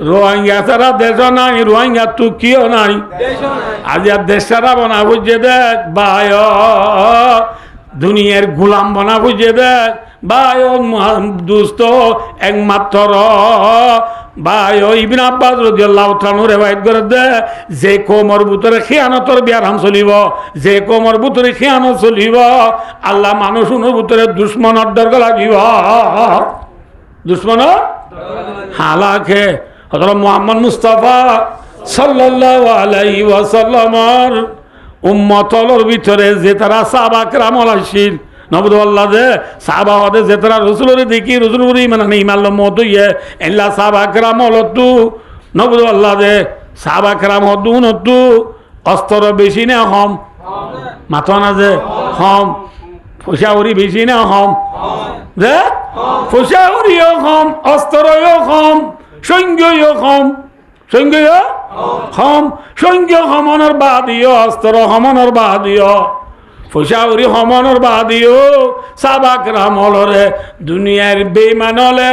রোহিঙ্গা সারা দেশ নাই রোহিঙ্গা তু কিও নাই আজ দেশ সারা বনা বুঝে দেখ বায় দুনিয়ার গোলাম বনা বুঝে দেখ বায় দুস্থ একমাত্র বায় ইবনে আব্বাস রাদিয়াল্লাহু তাআলা রিওয়ায়াত করে দে যে কোমর ভিতরে খিয়ানতর বিয়ারাম চলিব যে কোমর ভিতরে খিয়ানত চলিব আল্লাহ মানুষের ভিতরে দুশ্মনের দরকার লাগিব দুশ্মনের হালাকে হযরত মুহাম্মদ মুস্তাফা সাল্লাল্লাহু আলাইহি ওয়াসাল্লামর উম্মতর ভিতরে যে তারা সাহাবা کرام আলাইহিল নবদ আল্লাহ যে সাহাবা হদে যে তারা রাসূলের দেখি রাসূলের মানে ইমাল মত ইয়ে আল্লাহ সাহাবা کرام হলতু নবদ আল্লাহ যে সাহাবা کرام হদুন হতু অস্ত্র বেশি না হম মাথা না যে হম ফুসাউরি বেশি না হম যে ফুসাউরিও হম অস্ত্রও হম সৈন্যও হম সৈন্য হম সৈন্য হমনের বাদিও অস্ত্র হমনের বাদিও ফুসাউরি হমনের বাদিও সাহাবা کرام হলরে দুনিয়ার বেঈমানলে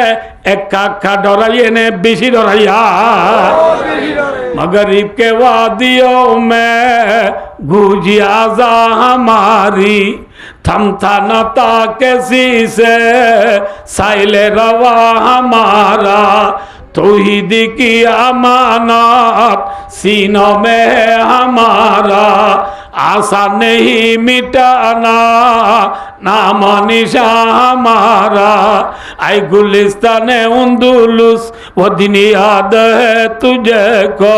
একা ডরাইয়ে নে বেশি ডরাইয়া मगरिब के वादियों में गूंजी आजा हमारी थमथा न था किसी से साइले रवा हमारा तौहीद की अमानत सीनों में है हमारा आशा नहीं मिटाना नाम निशा हमारा आई गुलिस्तान उंदुलुस वो दिन याद है तुझे को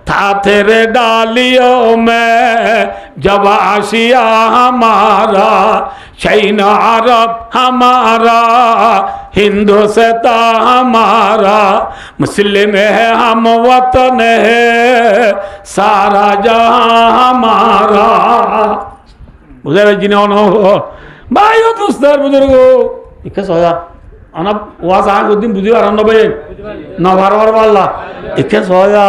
था तेरे डालियों में जब आशिया हमारा शैन अरब हमारा हिंदू से था हमारा मुस्लिम है हम वतन है सारा जहां हमारा बुजुर्ग जिन्हों भाइयों दोस्तों बुजुर्गों इक्के सोया अना वास आग उद्दीन बुझी आरंभ भाई ना बार बार वाला इक्के सोया